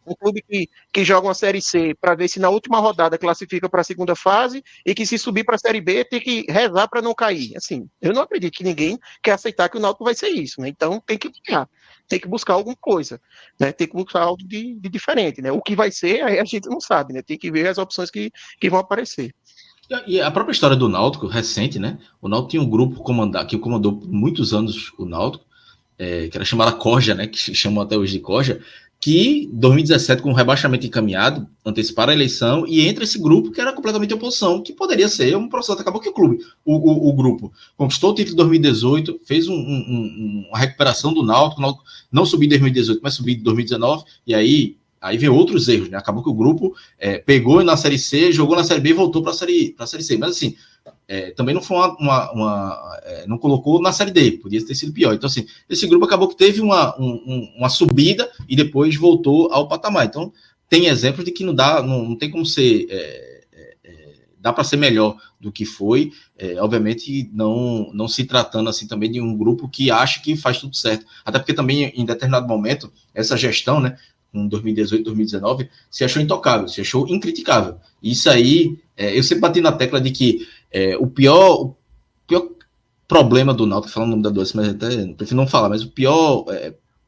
Um clube que joga uma Série C para ver se na última rodada classifica para a segunda fase e que se subir para a Série B tem que rezar para não cair. Assim, eu não acredito que ninguém quer aceitar que o Náutico vai ser isso, né? Então tem que ganhar, tem que buscar alguma coisa, né? Tem que buscar algo de diferente, né? O que vai ser, aí a gente não sabe, né? Tem que ver as opções que vão aparecer. E a própria história do Náutico, recente, né? O Náutico tinha um grupo que comandou por muitos anos o Náutico, que era chamada Corja, né? Que chamam até hoje de Corja, que em 2017, com o rebaixamento encaminhado, anteciparam a eleição e entra esse grupo que era completamente oposição, que poderia ser um processo. Acabou que o grupo, conquistou o título em 2018, fez uma recuperação do Náutico, não subiu em 2018, mas subiu em 2019, e aí vem outros erros, né? Acabou que o grupo pegou na Série C, jogou na Série B e voltou para a série C. Mas assim, também não foi não colocou na Série D, podia ter sido pior. Então, assim, esse grupo acabou que teve uma subida e depois voltou ao patamar. Então, tem exemplos de que não tem como ser. Dá para ser melhor do que foi, obviamente não se tratando assim também de um grupo que acha que faz tudo certo. Até porque também, em determinado momento, essa gestão, né, em 2018, 2019, se achou intocável, se achou incriticável. Isso aí, eu sempre bati na tecla de que o pior problema do Náutico, falando o nome da doença, mas até prefiro não falar, mas o pior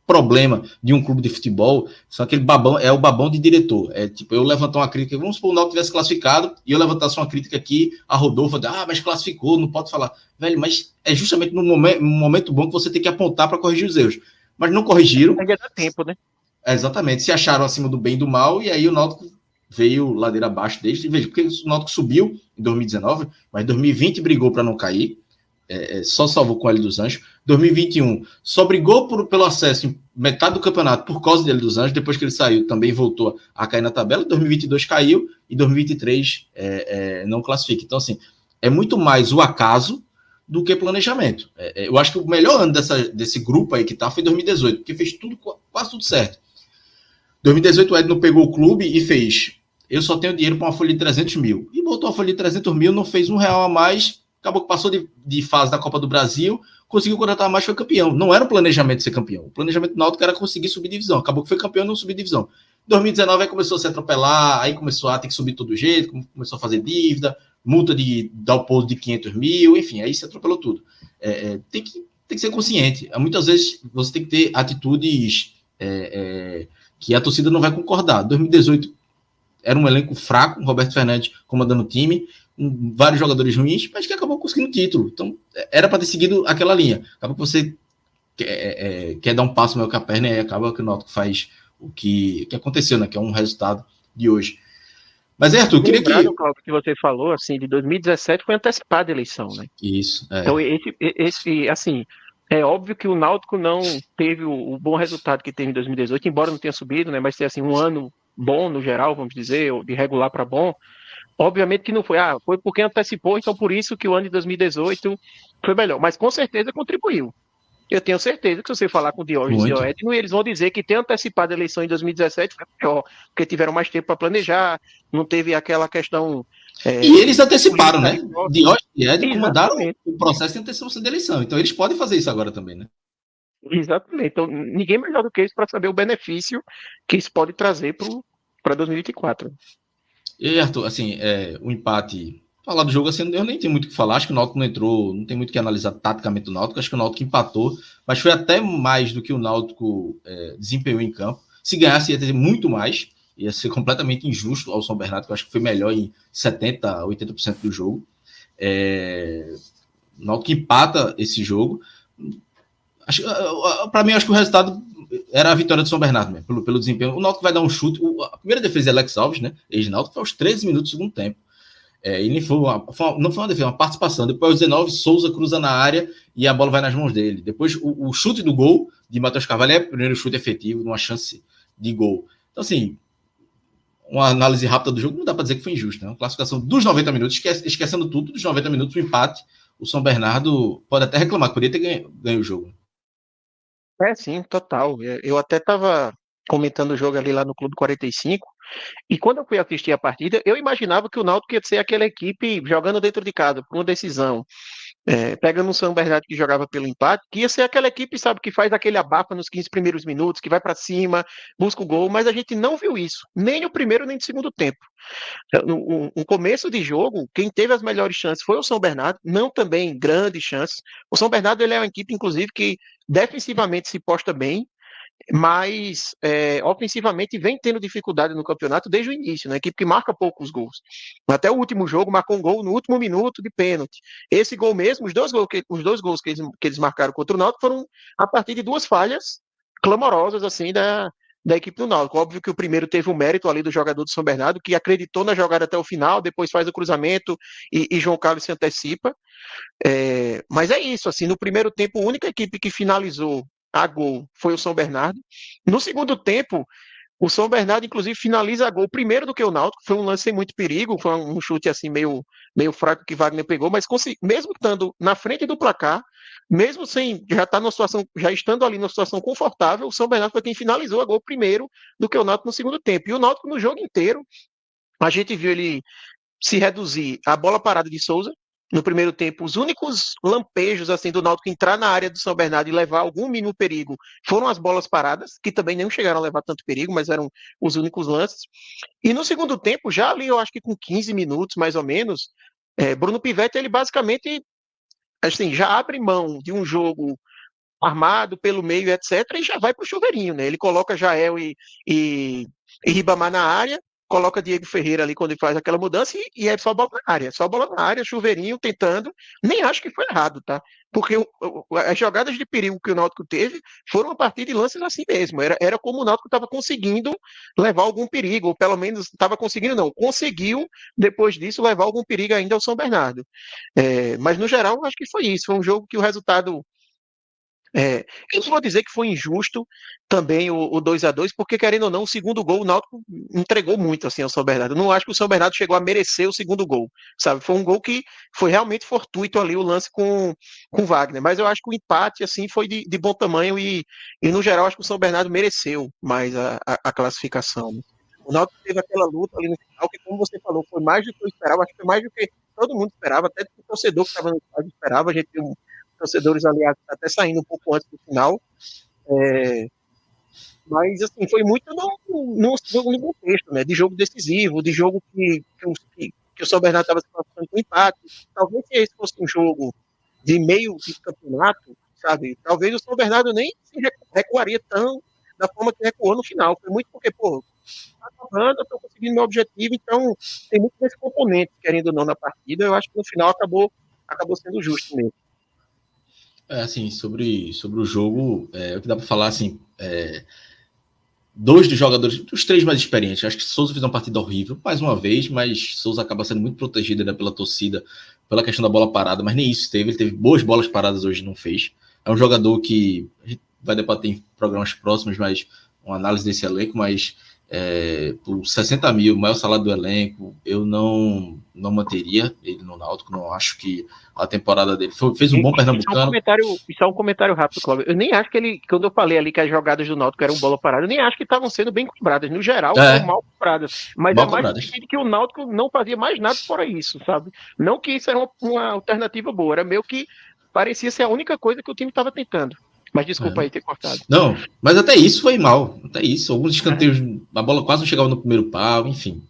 problema de um clube de futebol são aquele babão, é o babão de diretor. Tipo, eu levantar uma crítica, vamos supor o Náutico tivesse classificado e eu levantasse uma crítica aqui, a Rodolfo, mas classificou, não pode falar. Velho, mas é justamente no momento bom que você tem que apontar para corrigir os erros. Mas não corrigiram. Ainda dá tempo, né? Exatamente, se acharam acima do bem e do mal, e aí o Náutico veio ladeira abaixo desde, veja, porque o Náutico subiu em 2019, mas em 2020 brigou para não cair, só salvou com o Hélio dos Anjos. 2021 só brigou pelo acesso em metade do campeonato por causa dele dos Anjos, depois que ele saiu também voltou a cair na tabela, 2022 caiu e 2023 não classifica. Então, assim, é muito mais o acaso do que planejamento. Eu acho que o melhor ano desse grupo aí que tá foi 2018, porque fez tudo, quase tudo certo. 2018 o Edno pegou o clube e fez: eu só tenho dinheiro para uma folha de 300 mil. E botou a folha de 300 mil, não fez R$ 1 a mais, acabou que passou de fase da Copa do Brasil, conseguiu contratar mais, foi campeão. Não era o planejamento de ser campeão. O planejamento do Náutico era conseguir subir divisão. Acabou que foi campeão e não subir divisão. 2019 aí começou a se atropelar, aí começou a ter que subir todo jeito, começou a fazer dívida, multa de dar o pouso de 500 mil, enfim, aí se atropelou tudo. Tem que ser consciente. Muitas vezes você tem que ter atitudes que a torcida não vai concordar. 2018 era um elenco fraco, Roberto Fernandes comandando o time, vários jogadores ruins, mas que acabou conseguindo o título. Então, era para ter seguido aquela linha. Acaba que você quer dar um passo maior que a perna e acaba que o Náutico faz o que aconteceu, né? Que é um resultado de hoje. Mas, Arthur, eu queria Lembrado, Cláudio, que você falou, assim, de 2017 foi antecipada a eleição, né? Isso, Então, assim, é óbvio que o Náutico não teve o bom resultado que teve em 2018, embora não tenha subido, né? Mas ter, assim, um ano bom no geral, vamos dizer, de regular para bom. Obviamente que não foi, foi porque antecipou, então por isso que o ano de 2018 foi melhor. Mas com certeza contribuiu. Eu tenho certeza que se você falar com o Diógenes e o Edno, eles vão dizer que ter antecipado a eleição em 2017 foi melhor, porque tiveram mais tempo para planejar, não teve aquela questão. E eles anteciparam, né? Diógenes e Edno comandaram Exatamente. o processo de antecipação da eleição. Então eles podem fazer isso agora também, né? Exatamente. Então, ninguém melhor do que isso para saber o benefício que isso pode trazer para 2024. E, Arthur, assim, o empate. Falar do jogo assim, eu nem tenho muito o que falar. Acho que o Náutico não entrou, não tem muito o que analisar taticamente do Náutico. Acho que o Náutico empatou, mas foi até mais do que o Náutico desempenhou em campo. Se ganhasse, ia ter muito mais. Ia ser completamente injusto ao São Bernardo, que eu acho que foi melhor em 70%, 80% do jogo. O Náutico empata esse jogo. Para mim, acho que o resultado era a vitória do São Bernardo mesmo, pelo desempenho. O Náutico vai dar um chute. A primeira defesa é Alex Alves, né? Ex-Náutico, foi aos 13 minutos do segundo tempo. E não foi uma defesa, uma participação. Depois, aos 19, Souza cruza na área e a bola vai nas mãos dele. Depois, o chute do gol de Matheus Carvalho é o primeiro chute efetivo, numa chance de gol. Então, assim, uma análise rápida do jogo não dá para dizer que foi injusto, né? Uma classificação dos 90 minutos, esquecendo tudo, dos 90 minutos, o empate. O São Bernardo pode até reclamar, que poderia ter ganho o jogo. Sim, total. Eu até estava comentando o jogo ali lá no Clube 45, e quando eu fui assistir a partida, eu imaginava que o Náutico ia ser aquela equipe jogando dentro de casa, por uma decisão, pegando o São Bernardo que jogava pelo empate, que ia ser aquela equipe, sabe, que faz aquele abafa nos 15 primeiros minutos, que vai para cima, busca o gol, mas a gente não viu isso, nem no primeiro nem no segundo tempo. No começo de jogo, quem teve as melhores chances foi o São Bernardo, não também grandes chances. O São Bernardo ele é uma equipe, inclusive, que defensivamente se posta bem, mas ofensivamente vem tendo dificuldade no campeonato desde o início, né? Equipe que marca poucos gols. Até o último jogo marcou um gol no último minuto de pênalti. Esse gol mesmo, os dois gols que eles marcaram contra o Náutico foram a partir de duas falhas clamorosas assim da equipe do Náutico. Óbvio que o primeiro teve o mérito ali do jogador do São Bernardo, que acreditou na jogada até o final, depois faz o cruzamento e João Carlos se antecipa. Mas é isso, assim, no primeiro tempo, a única equipe que finalizou a gol foi o São Bernardo. No segundo tempo, o São Bernardo, inclusive, finaliza a gol primeiro do que o Náutico. Foi um lance sem muito perigo, foi um chute assim meio fraco que Wagner pegou, mas mesmo estando na frente do placar, mesmo sem já estar numa situação, já estando ali numa situação confortável, o São Bernardo foi quem finalizou a gol primeiro do que o Náutico no segundo tempo. E o Náutico no jogo inteiro, a gente viu ele se reduzir a bola parada de Souza. No primeiro tempo, os únicos lampejos assim do Náutico entrar na área do São Bernardo e levar algum mínimo perigo foram as bolas paradas, que também não chegaram a levar tanto perigo, mas eram os únicos lances. E no segundo tempo, já ali, eu acho que com 15 minutos mais ou menos, Bruno Pivetti, ele basicamente assim, já abre mão de um jogo armado pelo meio, etc., e já vai para o chuveirinho, né? Ele coloca Jael e Ribamar na área, coloca Diego Ferreira ali quando ele faz aquela mudança e é só bola na área, chuveirinho, tentando. Nem acho que foi errado, tá? Porque as jogadas de perigo que o Náutico teve foram a partir de lances assim mesmo. Era como o Náutico estava conseguindo levar algum perigo, ou pelo menos estava conseguindo, não, conseguiu depois disso levar algum perigo ainda ao São Bernardo. Mas no geral, acho que foi isso. Foi um jogo que o resultado eu não vou dizer que foi injusto também o 2-2, porque querendo ou não, o segundo gol o Náutico entregou muito assim ao São Bernardo. Eu não acho que o São Bernardo chegou a merecer o segundo gol, sabe? Foi um gol que foi realmente fortuito ali o lance com o Wagner, mas eu acho que o empate assim foi de bom tamanho e no geral acho que o São Bernardo mereceu mais a classificação, né? O Náutico teve aquela luta ali no final que, como você falou, foi mais do que eu esperava, acho que foi mais do que todo mundo esperava, até o torcedor que estava no estádio esperava, a gente viu torcedores ali até saindo um pouco antes do final. É, mas assim, foi muito no contexto, né? De jogo decisivo, de jogo que o São Bernardo estava se passando com empate. Talvez se esse fosse um jogo de meio de campeonato, sabe? Talvez o São Bernardo nem se recuaria tão da forma que recuou no final. Foi muito porque, pô, tá acabando, eu tô conseguindo meu objetivo, então tem muito desse componente, querendo ou não, na partida. Eu acho que no final acabou sendo justo mesmo. Assim, sobre o jogo, o que dá para falar, assim, dois dos jogadores, dos três mais experientes, acho que Souza fez uma partida horrível, mais uma vez, mas Souza acaba sendo muito protegido, né, pela torcida, pela questão da bola parada, mas nem isso teve, ele teve boas bolas paradas hoje, não fez. É um jogador que a gente vai debater em programas próximos, mas uma análise desse elenco, mas por 60 mil, o maior salário do elenco, eu não manteria ele no Náutico, não acho que a temporada dele fez um bom pernambucano. Isso é um comentário rápido, Cláudio. Eu nem acho que ele, quando eu falei ali que as jogadas do Náutico eram bola parada, eu nem acho que estavam sendo bem cobradas. No geral, foram mal cobradas. Mas mal é mais no cobradas. sentido que o Náutico não fazia mais nada fora isso, sabe? Não que isso era uma alternativa boa, era meio que parecia ser a única coisa que o time estava tentando. Mas desculpa aí ter cortado. Não, mas até isso foi mal. Até isso. Alguns escanteios, a bola quase não chegava no primeiro pau, enfim.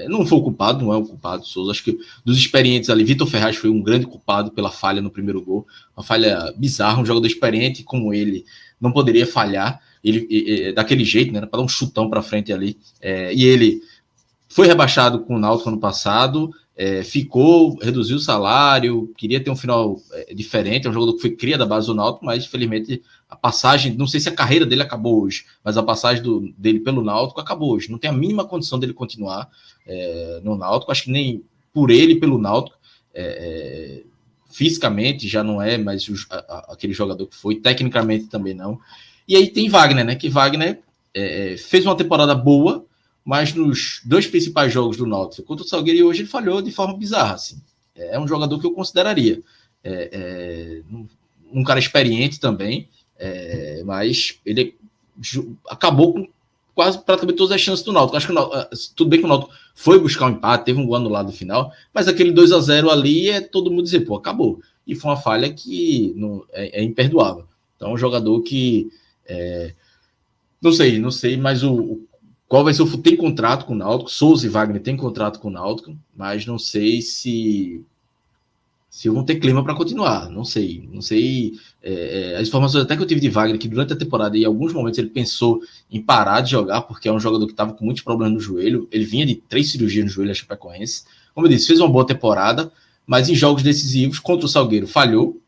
Não foi o culpado, não é o culpado, Souza. Acho que dos experientes ali, Vitor Ferraz foi um grande culpado pela falha no primeiro gol. Uma falha bizarra, um jogador experiente como ele não poderia falhar. Ele daquele jeito, né? Para dar um chutão para frente ali. E ele foi rebaixado com o Náutico ano passado, ficou, reduziu o salário, queria ter um final diferente, é um jogador que foi cria da base do Náutico, mas infelizmente a passagem, não sei se a carreira dele acabou hoje, mas a passagem dele pelo Náutico acabou hoje, não tem a mínima condição dele continuar no Náutico, acho que nem por ele pelo Náutico, fisicamente já não é mais aquele jogador que foi, tecnicamente também não. E aí tem Wagner, né, que Wagner fez uma temporada boa, mas nos dois principais jogos do Náutico contra o Salgueiro hoje ele falhou de forma bizarra. Assim. É um jogador que eu consideraria. Um cara experiente também, mas ele acabou com quase praticamente todas as chances do Náutico. Acho que tudo bem que o Náutico foi buscar um empate, teve um gol anulado no final, mas aquele 2-0 ali todo mundo dizer, pô, acabou. E foi uma falha que é imperdoável. Então, um jogador que não sei, mas qual vai ser o futuro? Tem contrato com o Náutico, Souza e Wagner tem contrato com o Náutico, mas não sei se vão ter clima para continuar, não sei. As informações até que eu tive de Wagner, que durante a temporada, em alguns momentos, ele pensou em parar de jogar, porque é um jogador que estava com muitos problemas no joelho, ele vinha de 3 cirurgias no joelho, a Chapecoense, como eu disse, fez uma boa temporada, mas em jogos decisivos, contra o Salgueiro, falhou,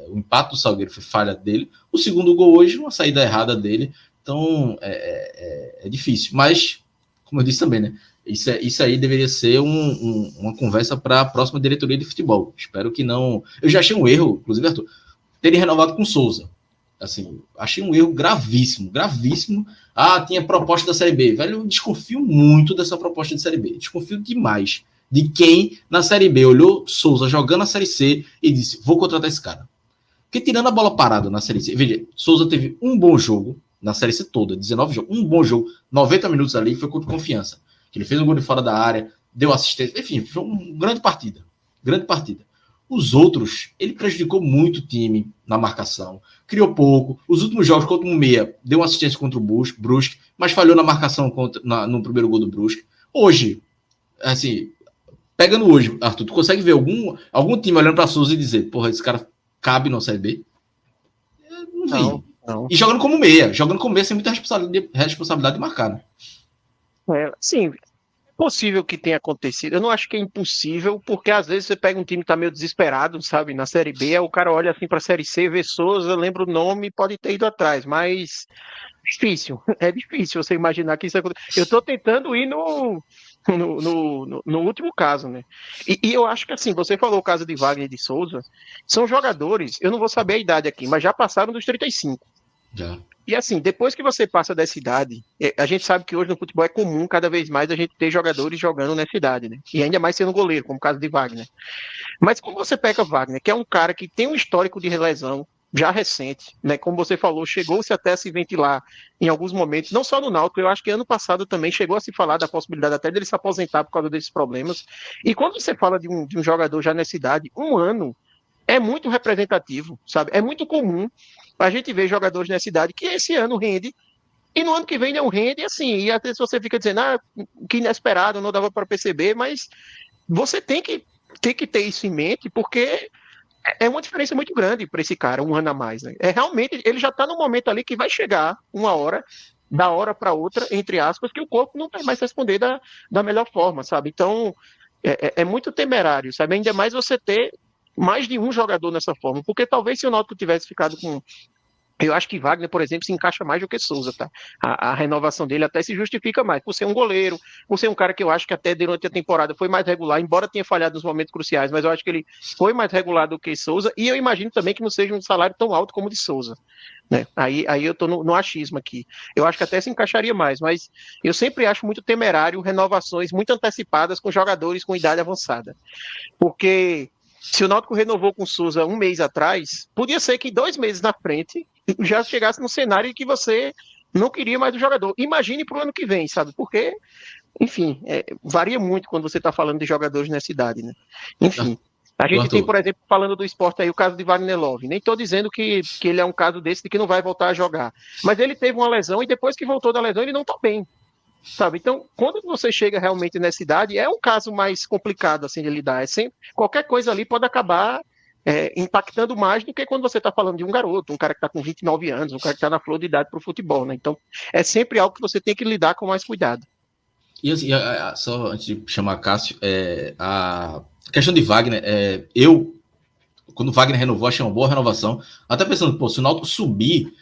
o empate do Salgueiro foi falha dele, o segundo gol hoje, uma saída errada dele, então é difícil, mas, como eu disse também, né, isso aí deveria ser uma conversa para a próxima diretoria de futebol. Espero que não. Eu já achei um erro, inclusive, Arthur, terem renovado com Souza. Assim, achei um erro gravíssimo, gravíssimo. Tinha proposta da Série B. Velho, eu desconfio muito dessa proposta de Série B. Desconfio demais de quem na Série B olhou Souza jogando a Série C e disse: vou contratar esse cara. Porque tirando a bola parada na Série C, veja, Souza teve um bom jogo na Série C toda, 19 jogos, um bom jogo, 90 minutos ali, foi contra Confiança. Ele fez um gol de fora da área, deu assistência, enfim, foi uma grande partida. Grande partida. Os outros, ele prejudicou muito o time na marcação, criou pouco. Os últimos jogos contra o Meia, deu uma assistência contra o Brusque, mas falhou na marcação no primeiro gol do Brusque. Hoje, assim, pegando hoje, Arthur, tu consegue ver algum time olhando para Souza e dizer, porra, esse cara cabe no Série B? Eu não vi. Não. E jogando como meia sem muita responsabilidade de marcar, né? Sim, Possível que tenha acontecido. Eu não acho que é impossível, porque às vezes você pega um time que tá meio desesperado, sabe, na Série B, aí o cara olha assim pra Série C, vê Souza, lembra o nome, pode ter ido atrás, mas difícil. É difícil você imaginar que isso acontece. Eu tô tentando ir no último caso, né? E eu acho que assim, você falou o caso de Wagner e de Souza, são jogadores, eu não vou saber a idade aqui, mas já passaram dos 35. Já. E assim, depois que você passa dessa idade, a gente sabe que hoje no futebol é comum cada vez mais a gente ter jogadores jogando nessa idade, né? E ainda mais sendo goleiro, como o caso de Wagner. Mas como você pega Wagner, que é um cara que tem um histórico de lesão já recente, né? Como você falou, chegou-se até a se ventilar em alguns momentos, não só no Náutico, eu acho que ano passado também chegou a se falar da possibilidade até dele se aposentar por causa desses problemas. E quando você fala de um jogador já nessa idade, um ano é muito representativo, sabe? É muito comum a gente ver jogadores nessa idade que esse ano rende e no ano que vem não rende, assim, e até se você fica dizendo, que inesperado, não dava para perceber, mas você tem que ter isso em mente, porque é uma diferença muito grande para esse cara, um ano a mais, né? É realmente, ele já está no momento ali que vai chegar uma hora, da hora para outra, entre aspas, que o corpo não vai mais responder da melhor forma, sabe? Então, é muito temerário, sabe? Ainda mais você ter mais de um jogador nessa forma, porque talvez se o Náutico tivesse ficado com. Eu acho que Wagner, por exemplo, se encaixa mais do que Souza, tá? A renovação dele até se justifica mais, por ser um goleiro, por ser um cara que eu acho que até durante a temporada foi mais regular, embora tenha falhado nos momentos cruciais, mas eu acho que ele foi mais regular do que Souza, e eu imagino também que não seja um salário tão alto como o de Souza, né? Aí eu tô no achismo aqui. Eu acho que até se encaixaria mais, mas eu sempre acho muito temerário renovações muito antecipadas com jogadores com idade avançada. Porque se o Náutico renovou com o Souza um mês atrás, podia ser que 2 meses na frente já chegasse no cenário em que você não queria mais o jogador. Imagine para o ano que vem, sabe? Porque, enfim, varia muito quando você está falando de jogadores nessa idade, né? Enfim. A gente tem, Arthur, por exemplo, falando do esporte aí, o caso de Wagner Love. Nem estou dizendo que ele é um caso desse de que não vai voltar a jogar. Mas ele teve uma lesão e depois que voltou da lesão, ele não está bem. Sabe? Então, quando você chega realmente nessa idade, é um caso mais complicado assim de lidar. É sempre, qualquer coisa ali pode acabar impactando mais do que quando você está falando de um garoto, um cara que está com 29 anos, um cara que está na flor de idade para o futebol, né? Então, é sempre algo que você tem que lidar com mais cuidado. e assim, só antes de chamar Cássio, a questão de Wagner, eu, quando o Wagner renovou, achei uma boa renovação. Até pensando, pô, se o Náutico subir,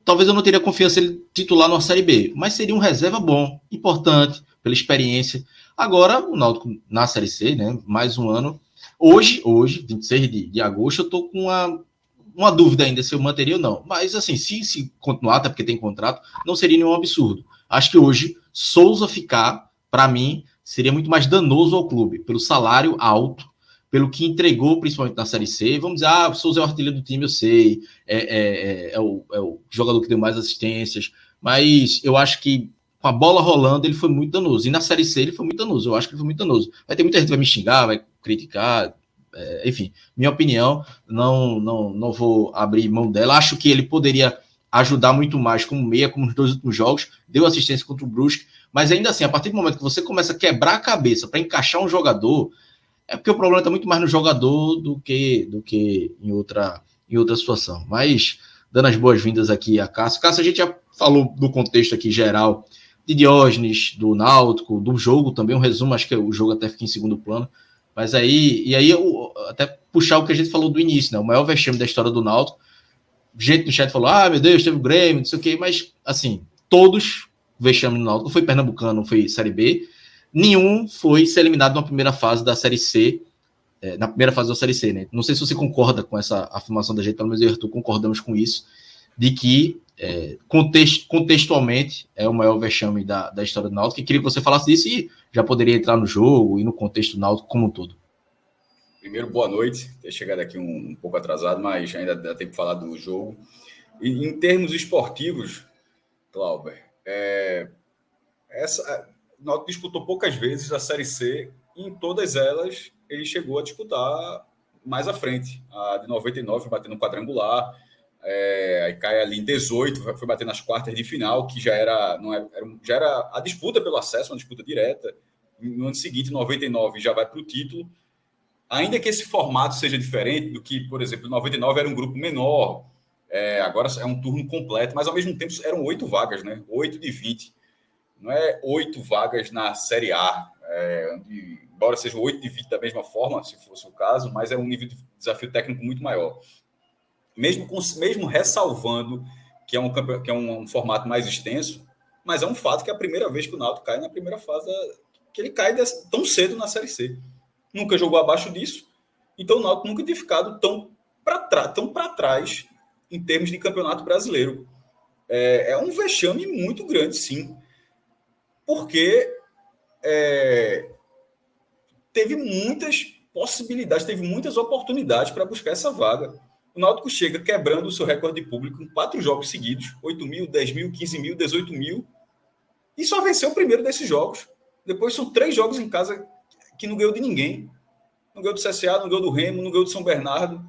talvez eu não teria confiança ele titular numa Série B, mas seria um reserva bom, importante, pela experiência. Agora, o Náutico na Série C, né, mais um ano. Hoje 26 de agosto, eu tô com uma dúvida ainda se eu manteria ou não. Mas, assim, se continuar, até porque tem contrato, não seria nenhum absurdo. Acho que hoje, Souza ficar, para mim, seria muito mais danoso ao clube, pelo salário alto, pelo que entregou, principalmente na Série C. Vamos dizer, o Souza é o artilheiro do time, eu sei, é o jogador que deu mais assistências, mas eu acho que com a bola rolando ele foi muito danoso. E na Série C ele foi muito danoso, eu acho que ele foi muito danoso. Vai ter muita gente que vai me xingar, vai criticar, enfim, minha opinião, não vou abrir mão dela. Acho que ele poderia ajudar muito mais como meia, como nos 2 últimos jogos, deu assistência contra o Brusque, mas ainda assim, a partir do momento que você começa a quebrar a cabeça para encaixar um jogador, é porque o problema está muito mais no jogador do que em outra situação. Mas, dando as boas-vindas aqui a Cássio. Cássio, a gente já falou do contexto aqui geral de Diógenes, do Náutico, do jogo também, um resumo, acho que o jogo até fica em segundo plano. Mas aí eu até puxar o que a gente falou do início, né? O maior vexame da história do Náutico. Gente no chat falou, meu Deus, teve o Grêmio, não sei o quê, mas, assim, todos vexame no Náutico, não foi Pernambucano, não foi Série B, nenhum foi ser eliminado na primeira fase da Série C, na primeira fase da Série C, né? Não sei se você concorda com essa afirmação da gente, pelo menos eu e Arthur concordamos com isso, de que contextualmente é o maior vexame da história do Náutico, e queria que você falasse disso e já poderia entrar no jogo e no contexto do Náutico como um todo. Primeiro, boa noite. Ter chegado aqui um pouco atrasado, mas ainda dá tempo de falar do jogo. E em termos esportivos, Clauber, o Náutico disputou poucas vezes a Série C e em todas elas ele chegou a disputar mais à frente. A de 99 foi bater no quadrangular, aí cai ali em 18, foi bater nas quartas de final, que já era a disputa pelo acesso, uma disputa direta. No ano seguinte, 99, já vai para o título. Ainda que esse formato seja diferente do que, por exemplo, 99 era um grupo menor, agora é um turno completo, mas ao mesmo tempo eram 8 vagas, né? 8 de 20. não é 8 vagas na Série A, embora sejam 8 de 20 da mesma forma, se fosse o caso, mas é um nível de desafio técnico muito maior. Mesmo ressalvando que é um formato mais extenso, mas é um fato que é a primeira vez que o Náutico cai na primeira fase, que ele cai tão cedo na Série C. Nunca jogou abaixo disso, então o Náutico nunca tinha ficado tão para trás em termos de campeonato brasileiro. É um vexame muito grande, sim, porque teve muitas possibilidades, teve muitas oportunidades para buscar essa vaga. O Náutico chega quebrando o seu recorde de público em 4 jogos seguidos, 8 mil, 10 mil, 15 mil, 18 mil, e só venceu o primeiro desses jogos. Depois são 3 jogos em casa que não ganhou de ninguém. Não ganhou do CSA, não ganhou do Remo, não ganhou do São Bernardo.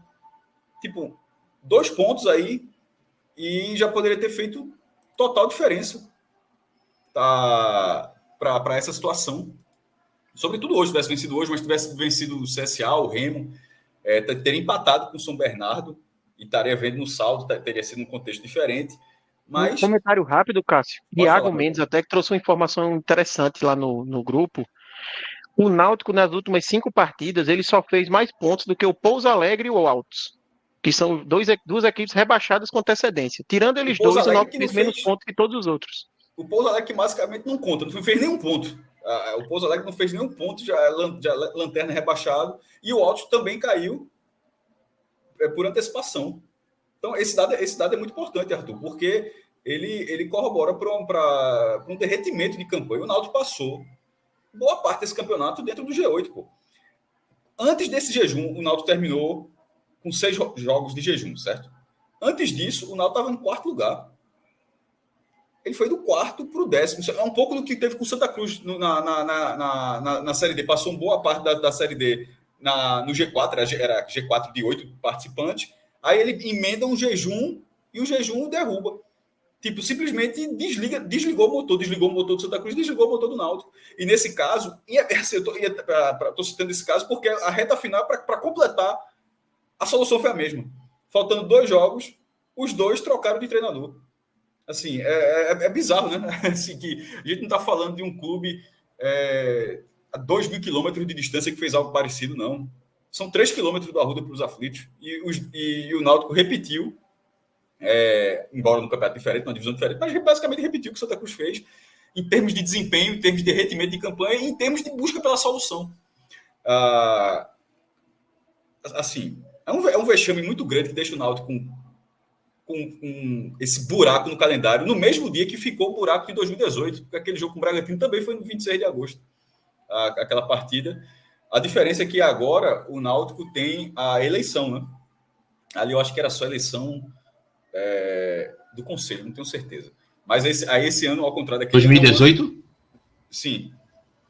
Tipo, 2 pontos aí e já poderia ter feito total diferença para essa situação. Sobretudo hoje, tivesse vencido hoje, mas tivesse vencido o CSA, o Remo, teria empatado com o São Bernardo e estaria vendo no saldo, teria sido um contexto diferente. Mas... Um comentário rápido, Cássio. Iago Mendes até que trouxe uma informação interessante lá no grupo. O Náutico, nas últimas 5 partidas, ele só fez mais pontos do que o Pouso Alegre e o Altos, que são duas equipes rebaixadas com antecedência. Tirando eles dois, o Náutico fez menos pontos que todos os outros. O Pouso Alegre que basicamente não conta, não fez nenhum ponto. O Pouso Alegre não fez nenhum ponto, já é lanterna rebaixado, e o Altos também caiu por antecipação. Então, esse dado é muito importante, Arthur, porque ele corrobora para um derretimento de campanha. O Náutico passou boa parte desse campeonato dentro do G8, pô. Antes desse jejum, o Náutico terminou com 6 jogos de jejum, certo? Antes disso, o Náutico estava no 4º lugar. Ele foi do 4º para o 10º. É um pouco do que teve com o Santa Cruz na Série D. Passou uma boa parte da Série D no G4, era G4 de 8 participantes. Aí ele emenda um jejum e o jejum derruba. Tipo, simplesmente desligou o motor do Santa Cruz, desligou o motor do Náutico. E nesse caso, estou citando esse caso porque a reta final, para completar, a solução foi a mesma. Faltando 2 jogos, os 2 trocaram de treinador. Assim, é bizarro, né? Assim, que a gente não está falando de um clube a 2.000 quilômetros de distância que fez algo parecido, não. São 3 quilômetros do Arruda para os aflitos. E o Náutico repetiu, embora no campeonato diferente, numa divisão diferente, mas basicamente repetiu o que o Santa Cruz fez em termos de desempenho, em termos de derretimento de campanha e em termos de busca pela solução. Assim, é um vexame muito grande que deixa o Náutico com esse buraco no calendário, no mesmo dia que ficou o buraco de 2018, porque aquele jogo com o Bragantino também foi no 26 de agosto, aquela partida. A diferença é que agora o Náutico tem a eleição, né? Ali eu acho que era só eleição do Conselho, não tenho certeza. Mas esse ano, ao contrário daquele 2018? Ano, sim.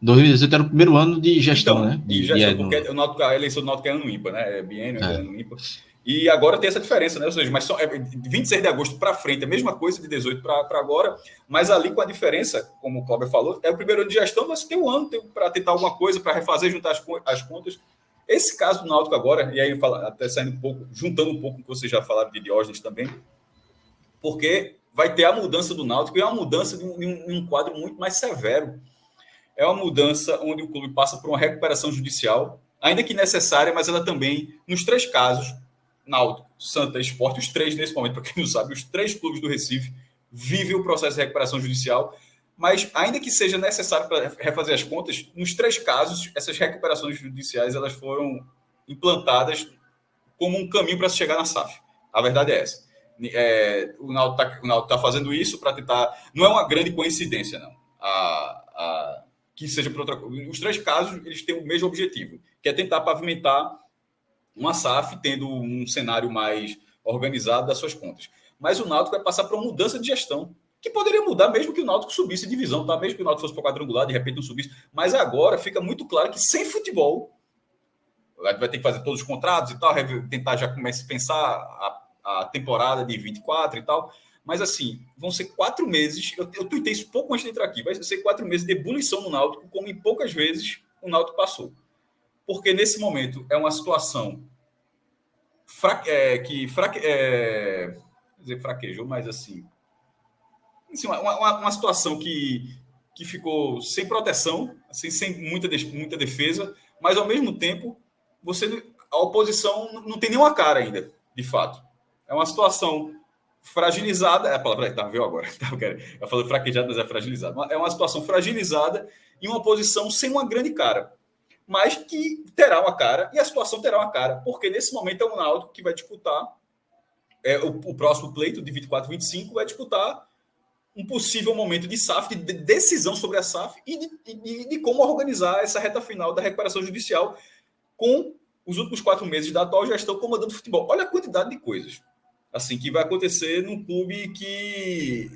2018 era o primeiro ano de gestão, então, né? De gestão, porque a eleição do Náutico é ano ímpar, né? É biênio, é ano ímpar. E agora tem essa diferença, né? Ou seja, mas só, de 26 de agosto para frente, a mesma coisa de 18 para agora, mas ali com a diferença, como o Cláudio falou, é o primeiro ano de gestão, mas tem um ano para tentar alguma coisa, para refazer, juntar as contas. Esse caso do Náutico agora, e aí até saindo um pouco, juntando um pouco com o que vocês já falaram de Diógenes também, porque vai ter a mudança do Náutico e é uma mudança de um quadro muito mais severo. É uma mudança onde o clube passa por uma recuperação judicial, ainda que necessária, mas ela também, nos 3 casos, Náutico, Santa e Sport, os 3 nesse momento, para quem não sabe, os 3 clubes do Recife vivem o processo de recuperação judicial, mas ainda que seja necessário para refazer as contas, nos 3 casos, essas recuperações judiciais elas foram implantadas como um caminho para se chegar na SAF. A verdade é essa. O Náutico está fazendo isso para tentar... Não é uma grande coincidência, não. Que seja por outra coisa. Os 3 casos, eles têm o mesmo objetivo, que é tentar pavimentar uma SAF tendo um cenário mais organizado das suas contas. Mas o Náutico vai passar por uma mudança de gestão, que poderia mudar mesmo que o Náutico subisse divisão, tá? Mesmo que o Náutico fosse para o quadrangular, de repente não subisse. Mas agora fica muito claro que sem futebol, vai ter que fazer todos os contratos e tal, tentar já começar a pensar a temporada de 24 e tal. Mas assim, vão ser 4 meses, eu tuitei isso pouco antes de entrar aqui, vai ser 4 meses de ebulição no Náutico, como em poucas vezes o Náutico passou. Porque nesse momento é uma situação que fraquejou, mas assim, uma situação que que ficou sem proteção, assim, sem muita defesa, mas ao mesmo tempo a oposição não tem nenhuma cara ainda, de fato. É uma situação fragilizada, é a palavra que viu agora, eu falei fraquejada, mas é fragilizada. É uma situação fragilizada e uma oposição sem uma grande cara, mas que terá uma cara, e a situação terá uma cara, porque nesse momento é o Náutico que vai disputar o próximo pleito de 24-25, vai disputar um possível momento de SAF, de decisão sobre a SAF e de como organizar essa reta final da recuperação judicial com os últimos 4 meses da atual gestão comandando o futebol. Olha a quantidade de coisas assim que vai acontecer num clube que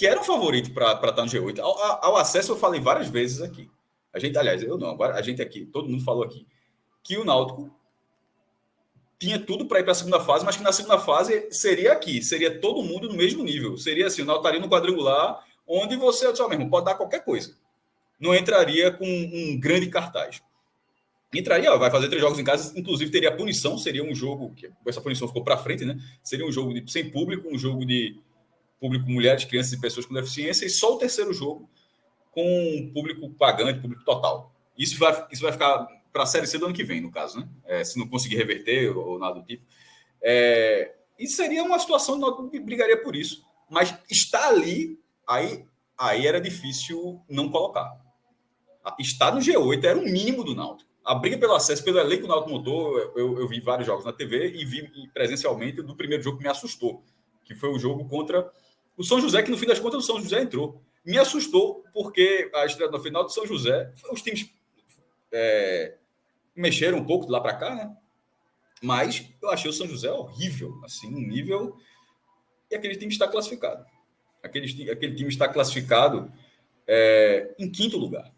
era um favorito para estar no G8. Ao acesso, eu falei várias vezes aqui. Agora a gente aqui, todo mundo falou aqui, que o Náutico tinha tudo para ir para a segunda fase, mas que na segunda fase seria todo mundo no mesmo nível. Seria assim, o Náutico estaria no quadrangular, onde você, pode dar qualquer coisa. Não entraria com um grande cartaz. Entraria, vai fazer 3 jogos em casa, inclusive teria punição, seria um jogo, que essa punição ficou para frente, né? Seria um jogo sem público, um jogo de público mulheres, crianças e pessoas com deficiência, e só o terceiro jogo com público pagante, público total. Isso vai ficar para a Série C do ano que vem, no caso, né? Se não conseguir reverter ou nada do tipo. E seria uma situação que nós brigaria por isso. Mas está ali, aí era difícil não colocar. Estar no G8 era o mínimo do Náutico. A briga pelo acesso, pelo elenco que o Náutico montou, eu vi vários jogos na TV e vi presencialmente do primeiro jogo que me assustou, que foi o jogo contra o São José, que no fim das contas o São José entrou. Me assustou porque a estreia no final do São José, os times mexeram um pouco de lá para cá, né? Mas eu achei o São José horrível, assim, um nível... E aquele time está classificado. Aquele time está classificado em 5º lugar.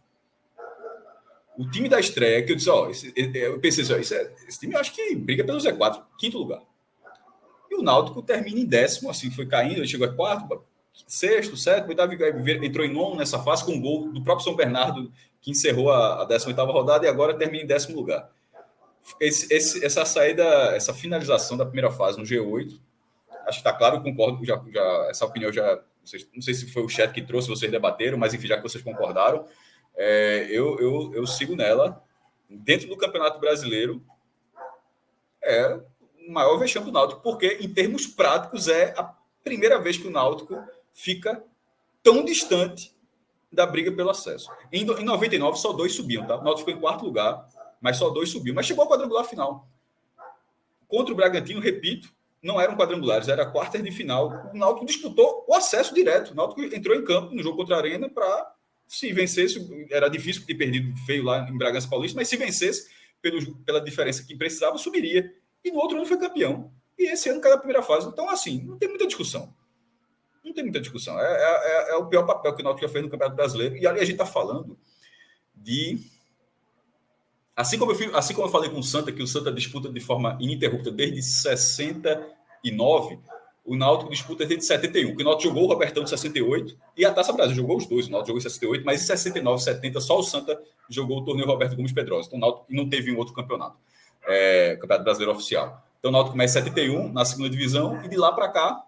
O time da estreia, que eu disse, eu pensei assim, esse time eu acho que briga pelo Z4, 5º lugar. E o Náutico termina em 10º, assim, foi caindo, ele chegou a 4º, 6º, 7º, 8º, entrou em 9º nessa fase com um gol do próprio São Bernardo, que encerrou a 18ª rodada e agora termina em 10º lugar. Essa saída, essa finalização da primeira fase no G8, acho que está claro, eu concordo, essa opinião não sei se foi o chat que trouxe, vocês debateram, mas enfim, já que vocês concordaram, eu sigo nela. Dentro do Campeonato Brasileiro, o maior vexame do Náutico, porque em termos práticos é a primeira vez que o Náutico fica tão distante da briga pelo acesso. Em 99, só 2 subiam, tá? O Náutico ficou em 4º lugar, mas só 2 subiam. Mas chegou ao quadrangular final. Contra o Bragantino, repito, não eram quadrangulares, era quartas de final. O Náutico disputou o acesso direto. O Náutico entrou em campo no jogo contra a Arena para, se vencesse, era difícil ter perdido feio lá em Bragança Paulista, mas se vencesse, pela diferença que precisava, subiria. E no outro ano foi campeão. E esse ano caiu a primeira fase. Então, assim, não tem muita discussão. Não tem muita discussão. É o pior papel que o Náutico já fez no Campeonato Brasileiro. E ali a gente está falando de... Assim como eu falei com o Santa, que o Santa disputa de forma ininterrupta desde 69, o Náutico disputa desde 71. Que o Náutico jogou o Robertão de 68 e a Taça Brasil jogou os dois. O Náutico jogou em 68, mas em 69, 70, só o Santa jogou o torneio Roberto Gomes Pedrosa. Então o Náutico não teve um outro campeonato. Campeonato Brasileiro Oficial. Então o Náutico começa em 71, na segunda divisão, e de lá para cá,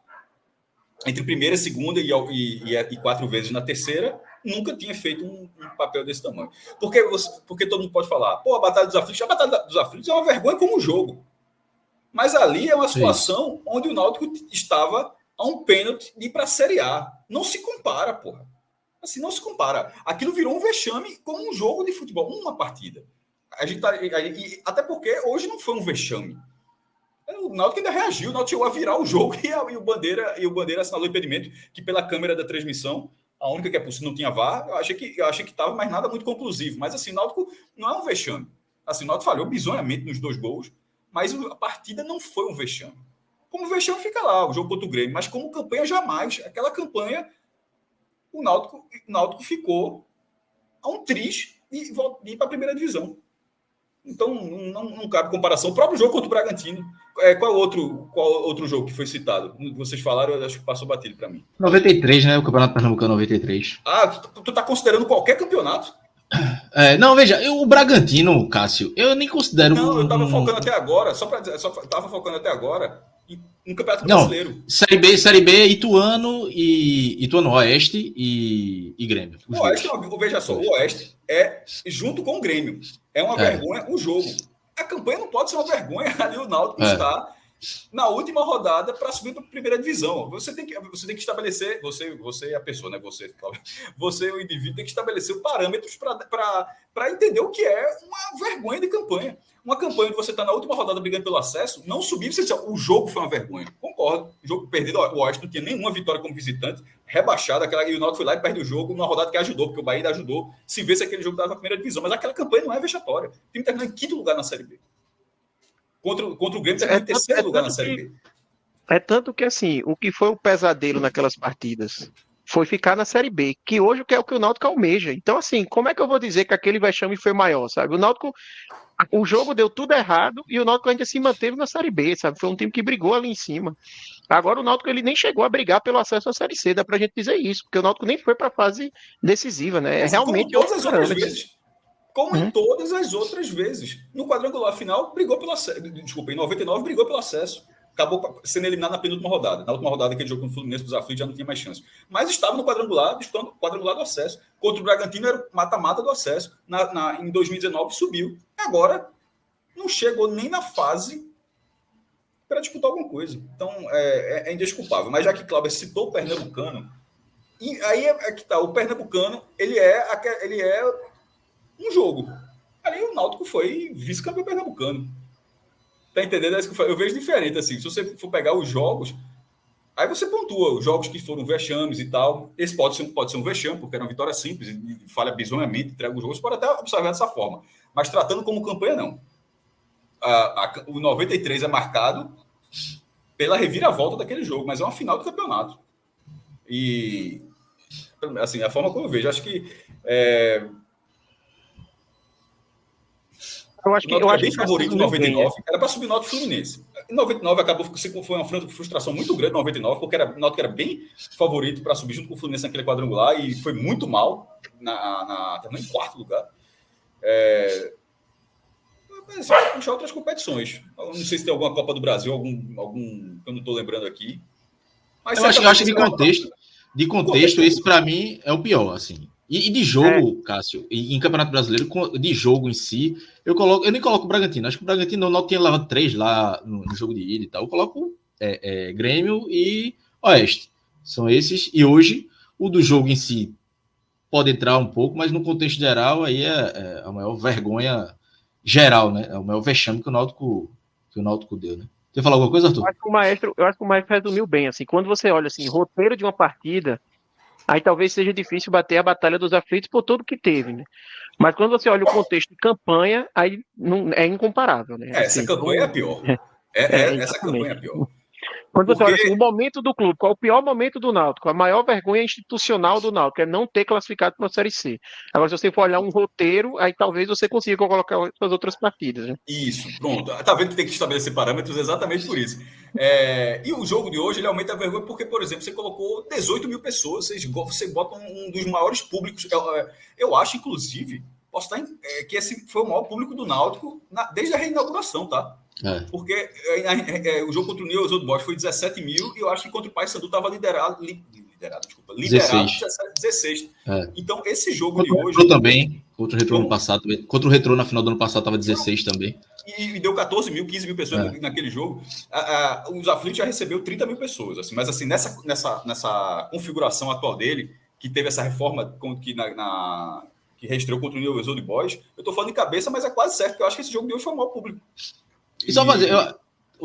entre primeira, segunda e 4 vezes na terceira, nunca tinha feito um papel desse tamanho. Porque todo mundo pode falar, a Batalha dos Aflitos, a Batalha dos Aflitos é uma vergonha como jogo. Mas ali é uma situação onde o Náutico estava a um pênalti de ir para a Série A. Não se compara, porra. Assim, não se compara. Aquilo virou um vexame como um jogo de futebol, uma partida. Até porque hoje não foi um vexame. O Náutico ainda reagiu, o Náutico chegou a virar o jogo e o Bandeira assinalou o impedimento, que pela câmera da transmissão, a única que é possível, não tinha VAR, eu achei que estava, mas nada muito conclusivo. Mas assim, o Náutico não é um vexame. Assim, o Náutico falhou bizonhamente nos 2 gols, mas a partida não foi um vexame. Como vexame fica lá, o jogo contra o Grêmio, mas como campanha jamais. Aquela campanha, o Náutico ficou a um triz de ir para a primeira divisão. Então, não cabe comparação. O próprio jogo contra o Bragantino. Qual outro jogo que foi citado? Vocês falaram, eu acho que passou batido para mim. 93, né? O Campeonato Pernambucano 93. Tu tá considerando qualquer campeonato? Não, veja, o Bragantino, Cássio, eu nem considero... Não, eu tava focando até agora, tava focando até agora Um campeonato Não, brasileiro. Série B, Ituano Oeste e Grêmio. O Oeste, veja só, o Oeste é junto com o Grêmio. É uma vergonha o jogo. A campanha não pode ser uma vergonha. Ali o Náutico está na última rodada para subir para a primeira divisão. Você tem que estabelecer, você é a pessoa, né? Você, o indivíduo, tem que estabelecer parâmetros para entender o que é uma vergonha de campanha. Uma campanha onde você está na última rodada brigando pelo acesso, não subir, você diz, o jogo foi uma vergonha. Concordo. O jogo perdido, o Oeste não tinha nenhuma vitória como visitante, rebaixado, e o Náutico foi lá e perde o jogo numa rodada que ajudou, porque o Bahia ajudou, se vê se aquele jogo estava na primeira divisão. Mas aquela campanha não é vexatória. O time terminou em quinto lugar na Série B. Contra o Grêmio terminou em terceiro lugar na Série B. É tanto que, assim, o que foi o pesadelo naquelas partidas foi ficar na Série B, que hoje é o que o Náutico almeja. Então, assim, como é que eu vou dizer que aquele vexame foi maior, sabe? O jogo deu tudo errado e o Náutico ainda se manteve na Série B, sabe? Foi um time que brigou ali em cima. Agora o Náutico ele nem chegou a brigar pelo acesso à Série C, dá pra gente dizer isso, porque o Náutico nem foi pra fase decisiva, né? É realmente como todas as outras vezes. Como em todas as outras vezes. No quadrangular final, brigou pelo acesso. Desculpa, em 99, brigou pelo acesso. Acabou sendo eliminado na penúltima rodada. Na última rodada, aquele jogo com o Fluminense dos aflitos já não tinha mais chance. Mas estava no quadrangular, disputando o quadrangular do acesso. Contra o Bragantino era o mata-mata do acesso. Em 2019 subiu. Agora, não chegou nem na fase para disputar alguma coisa. Então, é indesculpável. Mas já que Cláudio citou o Pernambucano, e aí é que tá. O Pernambucano, ele é um jogo. Ali o Náutico foi vice-campeão pernambucano. Tá entendendo? Eu vejo diferente, assim. Se você for pegar os jogos, aí você pontua os jogos que foram vexames e tal. Esse pode ser um vexame, porque era uma vitória simples, e falha bizonhamente, entrega os jogos. Você pode até observar dessa forma. Mas tratando como campanha, não. O 93 é marcado pela reviravolta daquele jogo, mas é uma final do campeonato. E, assim, a forma como eu vejo, acho que... Eu acho que bem favorito em 99, era para subir o Náutico Fluminense. Em 99 acabou foi uma frustração muito grande em 99, porque o Náutico era bem favorito para subir junto com o Fluminense naquele quadrangular e foi muito mal, terminou em quarto lugar. Mas vai puxar outras competições. Eu não sei se tem alguma Copa do Brasil, algum que eu não estou lembrando aqui. Mas eu acho que de contexto, esse para mim é o pior, assim. E de jogo, Cássio, em Campeonato Brasileiro, de jogo em si, eu nem coloco o Bragantino. Acho que o Bragantino não tinha levado 3 lá no jogo de ida e tal. Eu coloco Grêmio e Oeste. São esses. E hoje, o do jogo em si pode entrar um pouco, mas no contexto geral, aí é a maior vergonha geral, né? É o maior vexame que o Náutico deu, né? Quer falar alguma coisa, Arthur? Eu acho que o Maestro resumiu bem, assim. Quando você olha, assim, roteiro de uma partida, aí talvez seja difícil bater a Batalha dos Aflitos por tudo que teve, né? Mas quando você olha o contexto de campanha, aí não, é incomparável, né? Essa campanha é a pior. Essa campanha é a pior. Quando você olha assim, o momento do clube, qual é o pior momento do Náutico? A maior vergonha institucional do Náutico é não ter classificado para a Série C. Agora, se você for olhar um roteiro, aí talvez você consiga colocar as outras partidas. Né? Isso, pronto. Tá vendo que tem que estabelecer parâmetros exatamente por isso. E o jogo de hoje, ele aumenta a vergonha porque, por exemplo, você colocou 18 mil pessoas, você bota um dos maiores públicos. Eu acho, inclusive, posso estar que esse foi o maior público do Náutico desde a reinauguração, tá? Porque o jogo contra o New Old Boys foi 17 mil e eu acho que contra o Paysandu estava liderado 16. Então, esse jogo contra de hoje... Contra o Retrô no passado. Contra o Retrô na final do ano passado estava 16 também. E deu 14 mil, 15 mil pessoas naquele jogo. Os aflitos já recebeu 30 mil pessoas. Assim, mas assim, nessa configuração atual dele, que teve essa reforma que reestreou contra o New Old Boys, eu estou falando de cabeça, mas é quase certo que eu acho que esse jogo de hoje foi o maior público. E só fazer,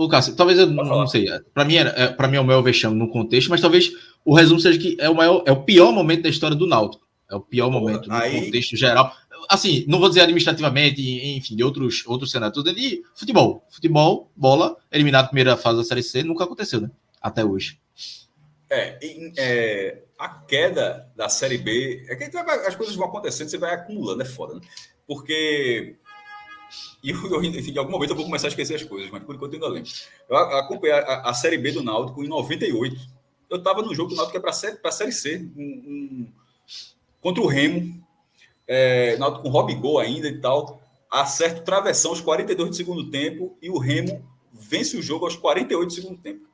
Cássio, talvez eu não sei, para mim é o maior vexame no contexto, mas talvez o resumo seja que é o pior momento da história do Náutico, é o pior momento no contexto geral, assim, não vou dizer administrativamente, enfim, de outros cenários, de futebol, bola, eliminado na primeira fase da Série C, nunca aconteceu, né, até hoje. A queda da Série B, é que as coisas vão acontecendo, você vai acumulando, é foda, né, porque... E em algum momento eu vou começar a esquecer as coisas, mas por enquanto eu ainda lembro. Eu acompanhei a Série B do Náutico em 98. Eu estava no jogo do Náutico que é para a Série C, contra o Remo. Náutico com Robigol ainda e tal. Acerta o travessão aos 42 do segundo tempo e o Remo vence o jogo aos 48 do segundo tempo.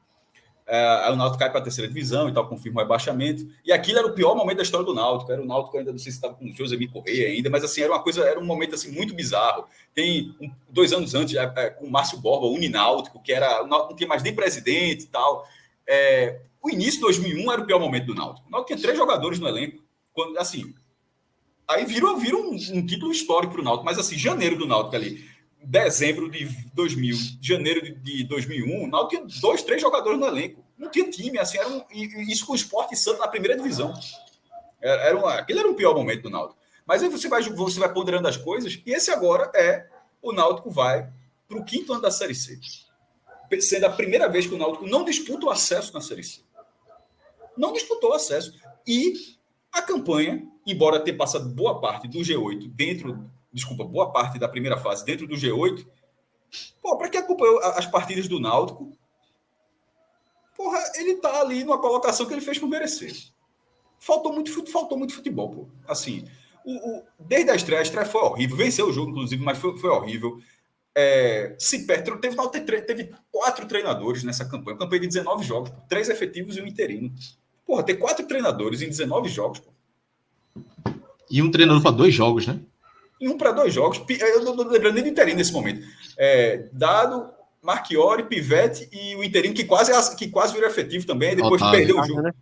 Aí o Náutico cai para a terceira divisão e tal, confirma o rebaixamento. E aquilo era o pior momento da história do Náutico. Era o Náutico, ainda não sei se estava com o Josemir Correia ainda, mas assim, era um momento assim, muito bizarro. Tem 2 anos antes, com o Márcio Borba, o Unináutico, que não tinha mais nem presidente e tal. O início de 2001 era o pior momento do Náutico. O Náutico tinha 3 jogadores no elenco. Assim, aí vira um título histórico para o Náutico. Mas assim, janeiro do Náutico ali, dezembro de 2000, janeiro de 2001, o Náutico tinha 2, 3 jogadores no elenco. Não tinha time, assim, isso com o Sport Santo na primeira divisão. Aquele era o pior momento do Náutico. Mas aí você vai ponderando as coisas, e esse agora o Náutico vai para o 5º ano da Série C. Sendo a primeira vez que o Náutico não disputa o acesso na Série C. Não disputou o acesso. E a campanha, embora tenha passado boa parte do G8 boa parte da primeira fase dentro do G8, para quem acompanhou as partidas do Náutico, ele tá ali numa colocação que ele fez por merecer. Faltou muito futebol, pô. Assim, desde a estreia foi horrível, venceu o jogo, inclusive, mas foi horrível. Teve 4 treinadores nessa campanha de 19 jogos, 3 efetivos e um interino. Ter 4 treinadores em 19 jogos, pô. E um treinador para 2 jogos, né? E um para 2 jogos. Eu não estou lembrando nem do interino nesse momento. Dado, Marchiori, Pivete e o interino que quase virou efetivo também. Depois perdeu o jogo. Né?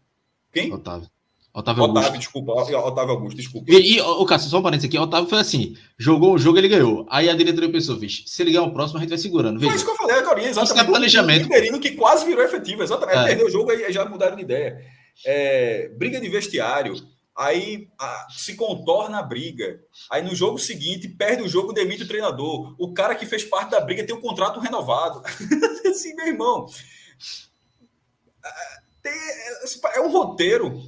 Quem? Otávio Augusto. Desculpa. Otávio Augusto, desculpa. E o Cássio, só um parênteses aqui. Otávio foi assim: jogou um jogo, ele ganhou. Aí a diretoria pensou, se ele ganhar o próximo, a gente vai segurando. Foi isso que eu falei agora, exatamente. Isso é planejamento. O interino que quase virou efetivo, exatamente. Perdeu o jogo e já mudaram de ideia. Briga de vestiário. Aí se contorna a briga. Aí no jogo seguinte, perde o jogo, demite o treinador. O cara que fez parte da briga tem um contrato renovado. Assim, meu irmão. É um roteiro.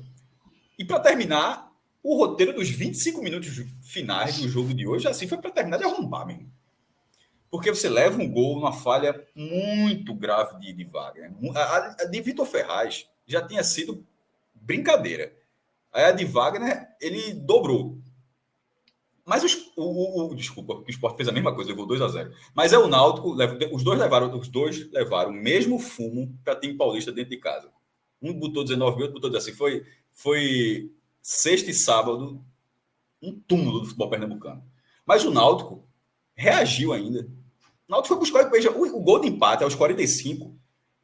E para terminar, o roteiro dos 25 minutos finais do jogo de hoje, assim, foi para terminar de arrombar, mesmo. Porque você leva um gol numa falha muito grave de Wagner. A de Vitor Ferraz já tinha sido brincadeira. Aí a de Wagner, ele dobrou. Mas desculpa, o Sport fez a mesma coisa, levou 2-0. Mas o Náutico, os dois levaram o mesmo fumo para time paulista dentro de casa. Um botou 19 mil, outro botou 10. Assim, foi sexta e sábado, um túmulo do futebol pernambucano. Mas o Náutico reagiu ainda. O Náutico foi buscar o gol de empate aos 45.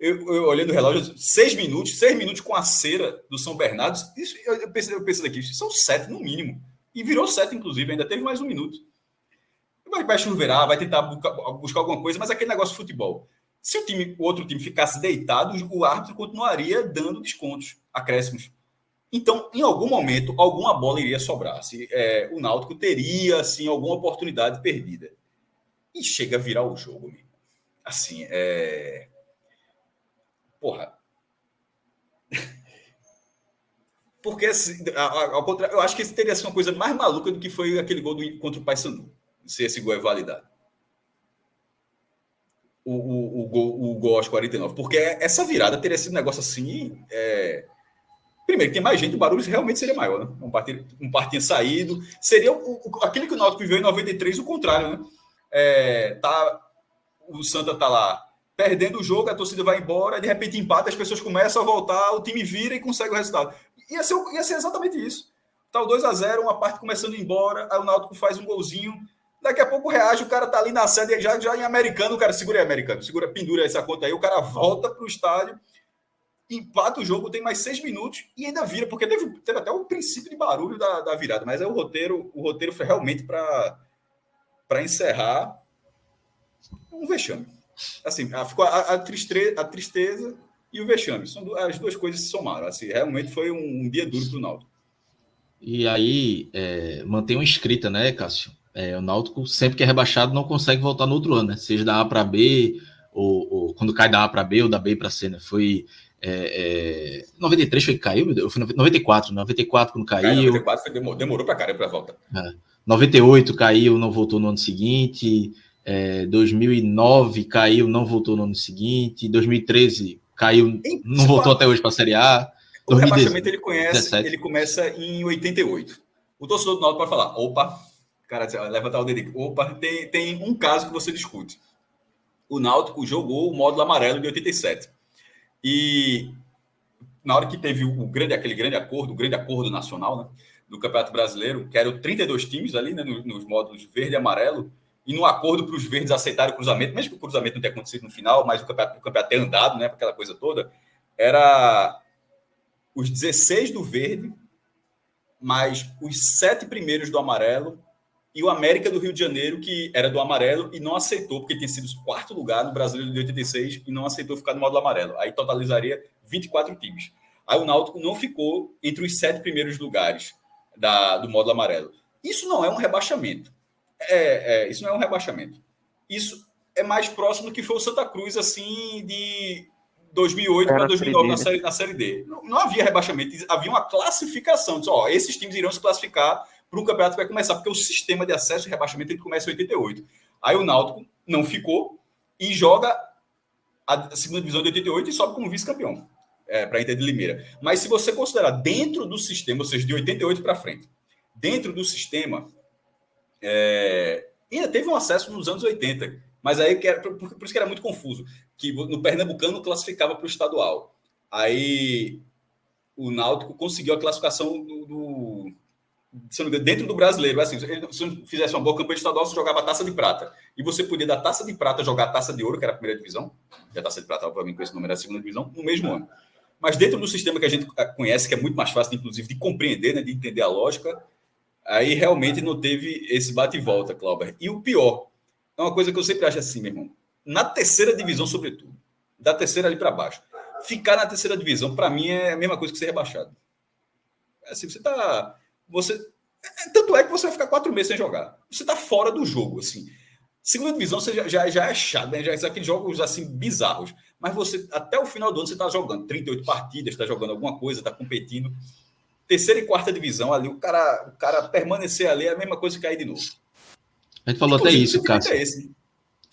Eu olhando o relógio, 6 minutos com a cera do São Bernardo. Isso, eu pensei daqui, são 7 no mínimo. E virou 7, inclusive, ainda teve mais 1 minuto. Vai chuveirar, vai tentar buscar alguma coisa, mas aquele negócio de futebol. Se o outro time ficasse deitado, o árbitro continuaria dando descontos, acréscimos. Então, em algum momento, alguma bola iria sobrar. O Náutico teria, assim, alguma oportunidade perdida. E chega a virar o jogo, mesmo. Assim, Porra. Porque, assim, ao contrário, eu acho que esse teria sido uma coisa mais maluca do que foi aquele gol contra o Paysandu. Se esse gol é validado. O gol aos 49. Porque essa virada teria sido um negócio assim. Primeiro, tem mais gente, o barulho realmente seria maior, né? Um par tinha saído. Seria aquilo que o Náutico viveu em 93, o contrário, né? O Santa tá lá perdendo o jogo, a torcida vai embora, de repente empata, as pessoas começam a voltar, o time vira e consegue o resultado. Ia ser exatamente isso. Tá o 2-0, uma parte começando a ir embora, aí o Náutico faz um golzinho, daqui a pouco reage, o cara tá ali na sede, já em americano, o cara segura aí, americano, pendura essa conta aí, o cara volta pro estádio, empata o jogo, tem mais 6 minutos e ainda vira, porque teve até o princípio de barulho da virada, mas aí o roteiro foi realmente para encerrar um vexame. Assim, ficou a tristeza e o vexame. São as duas coisas que se somaram. Assim, realmente foi um dia duro para o Náutico. E aí, mantém uma escrita, né, Cássio? O Náutico, sempre que é rebaixado, não consegue voltar no outro ano, né? Seja da A para B, ou quando cai da A para B ou da B para C, né? Foi 93 foi que caiu? Foi 94 quando caiu. 94 demorou para caramba para voltar. 98 caiu, não voltou no ano seguinte. 2009 caiu, não voltou no ano seguinte. 2013 caiu, não voltou até hoje para a Série A. O rebaixamento ele começa em 88. O torcedor do Náutico pode falar: opa, cara, levantar o dedo. Opa, tem um caso que você discute. o Náutico jogou o módulo amarelo de 87. E na hora que teve aquele grande acordo nacional, né, do Campeonato Brasileiro, que eram 32 times ali, né, nos módulos verde e amarelo, e no acordo para os verdes aceitarem o cruzamento, mesmo que o cruzamento não tenha acontecido no final, mas o campeonato ter andado, né, para aquela coisa toda, era os 16 do verde, mais os 7 primeiros do amarelo, e o América do Rio de Janeiro, que era do amarelo e não aceitou, porque tinha sido o 4º lugar no Brasileiro de 86 e não aceitou ficar no módulo amarelo. Aí totalizaria 24 times. Aí o Náutico não ficou entre os 7 primeiros lugares do módulo amarelo. Isso não é um rebaixamento. Isso não é um rebaixamento. Isso é mais próximo do que foi o Santa Cruz, assim, de 2008 para 2009 na Série D. Não havia rebaixamento, havia uma classificação. Esses times irão se classificar para um campeonato que vai começar, porque o sistema de acesso e rebaixamento ele começa em 88. Aí o Náutico não ficou e joga a segunda divisão de 88 e sobe como vice-campeão para a Inter de Limeira. Mas se você considerar dentro do sistema, ou seja, de 88 para frente, dentro do sistema, ainda teve um acesso nos anos 80, mas aí por isso que era muito confuso, que no Pernambucano classificava para o estadual. Aí o Náutico conseguiu a classificação dentro do brasileiro. Assim, se não fizesse uma boa campanha estadual, você jogava a taça de prata. E você podia da taça de prata jogar a taça de ouro, que era a primeira divisão. E a taça de prata, obviamente, com esse número era a segunda divisão, no mesmo ano. Mas dentro do sistema que a gente conhece, que é muito mais fácil, inclusive, de compreender, né, de entender a lógica, aí realmente não teve esse bate e volta, Cláudio. E o pior, é uma coisa que eu sempre acho assim, meu irmão. Na terceira divisão, sobretudo. Da terceira ali para baixo. Ficar na terceira divisão, para mim, é a mesma coisa que ser rebaixado. Assim, tanto é que você vai ficar 4 meses sem jogar. Você está fora do jogo, assim. Segunda divisão você já é chato, né? Já é aqueles jogos assim bizarros. Mas você, até o final do ano, você está jogando 38 partidas, está jogando alguma coisa, está competindo. Terceira e quarta divisão ali, o cara permanecer ali é a mesma coisa que cair de novo. A gente falou até isso, Cássio.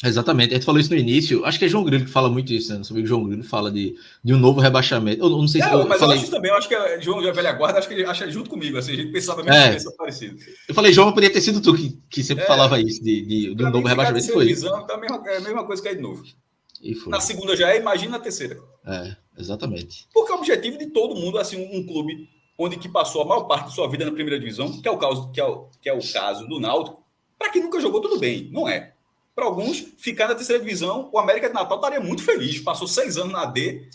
Exatamente, a gente falou isso no início. Acho que é João Grilo que fala muito isso, né? Nosso amigo João Grilo fala de um novo rebaixamento. Eu não sei se mas eu acho isso também. Eu acho que João da Velha Guarda, acho que ele acha junto comigo. Assim, a gente pensava mesmo parecido. Eu falei, João, poderia ter sido tu que sempre falava isso, de um novo rebaixamento. Foi. Divisão, então é a mesma coisa que cair de novo. E foi. Na segunda já imagina na terceira. Exatamente. Porque o objetivo de todo mundo, assim, um clube onde que passou a maior parte da sua vida na primeira divisão, que é o caso do Náutico, para quem nunca jogou, tudo bem, não é. Para alguns, ficar na terceira divisão, o América de Natal estaria muito feliz. Passou 6 anos na D,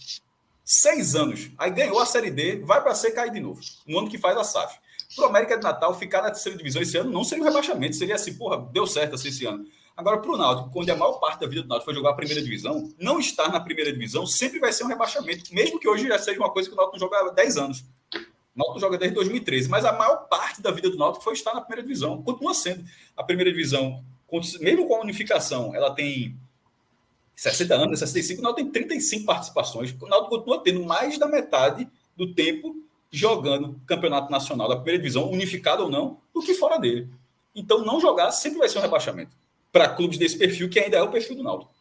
6 anos. Aí ganhou a Série D, vai para C e cair de novo. No ano que faz a SAF. Para o América de Natal, ficar na terceira divisão esse ano não seria um rebaixamento. Seria assim, deu certo assim esse ano. Agora, para o Náutico, quando a maior parte da vida do Náutico foi jogar a primeira divisão, não estar na primeira divisão sempre vai ser um rebaixamento. Mesmo que hoje já seja uma coisa que o Náutico não joga há 10 anos. O Náutico joga desde 2013. Mas a maior parte da vida do Náutico foi estar na primeira divisão. Continua sendo. A primeira divisão, mesmo com a unificação, ela tem 60 anos, 65, o Náutico tem 35 participações. O Náutico continua tendo mais da metade do tempo jogando campeonato nacional da primeira divisão, unificado ou não, do que fora dele. Então, não jogar sempre vai ser um rebaixamento para clubes desse perfil, que ainda é o perfil do Náutico.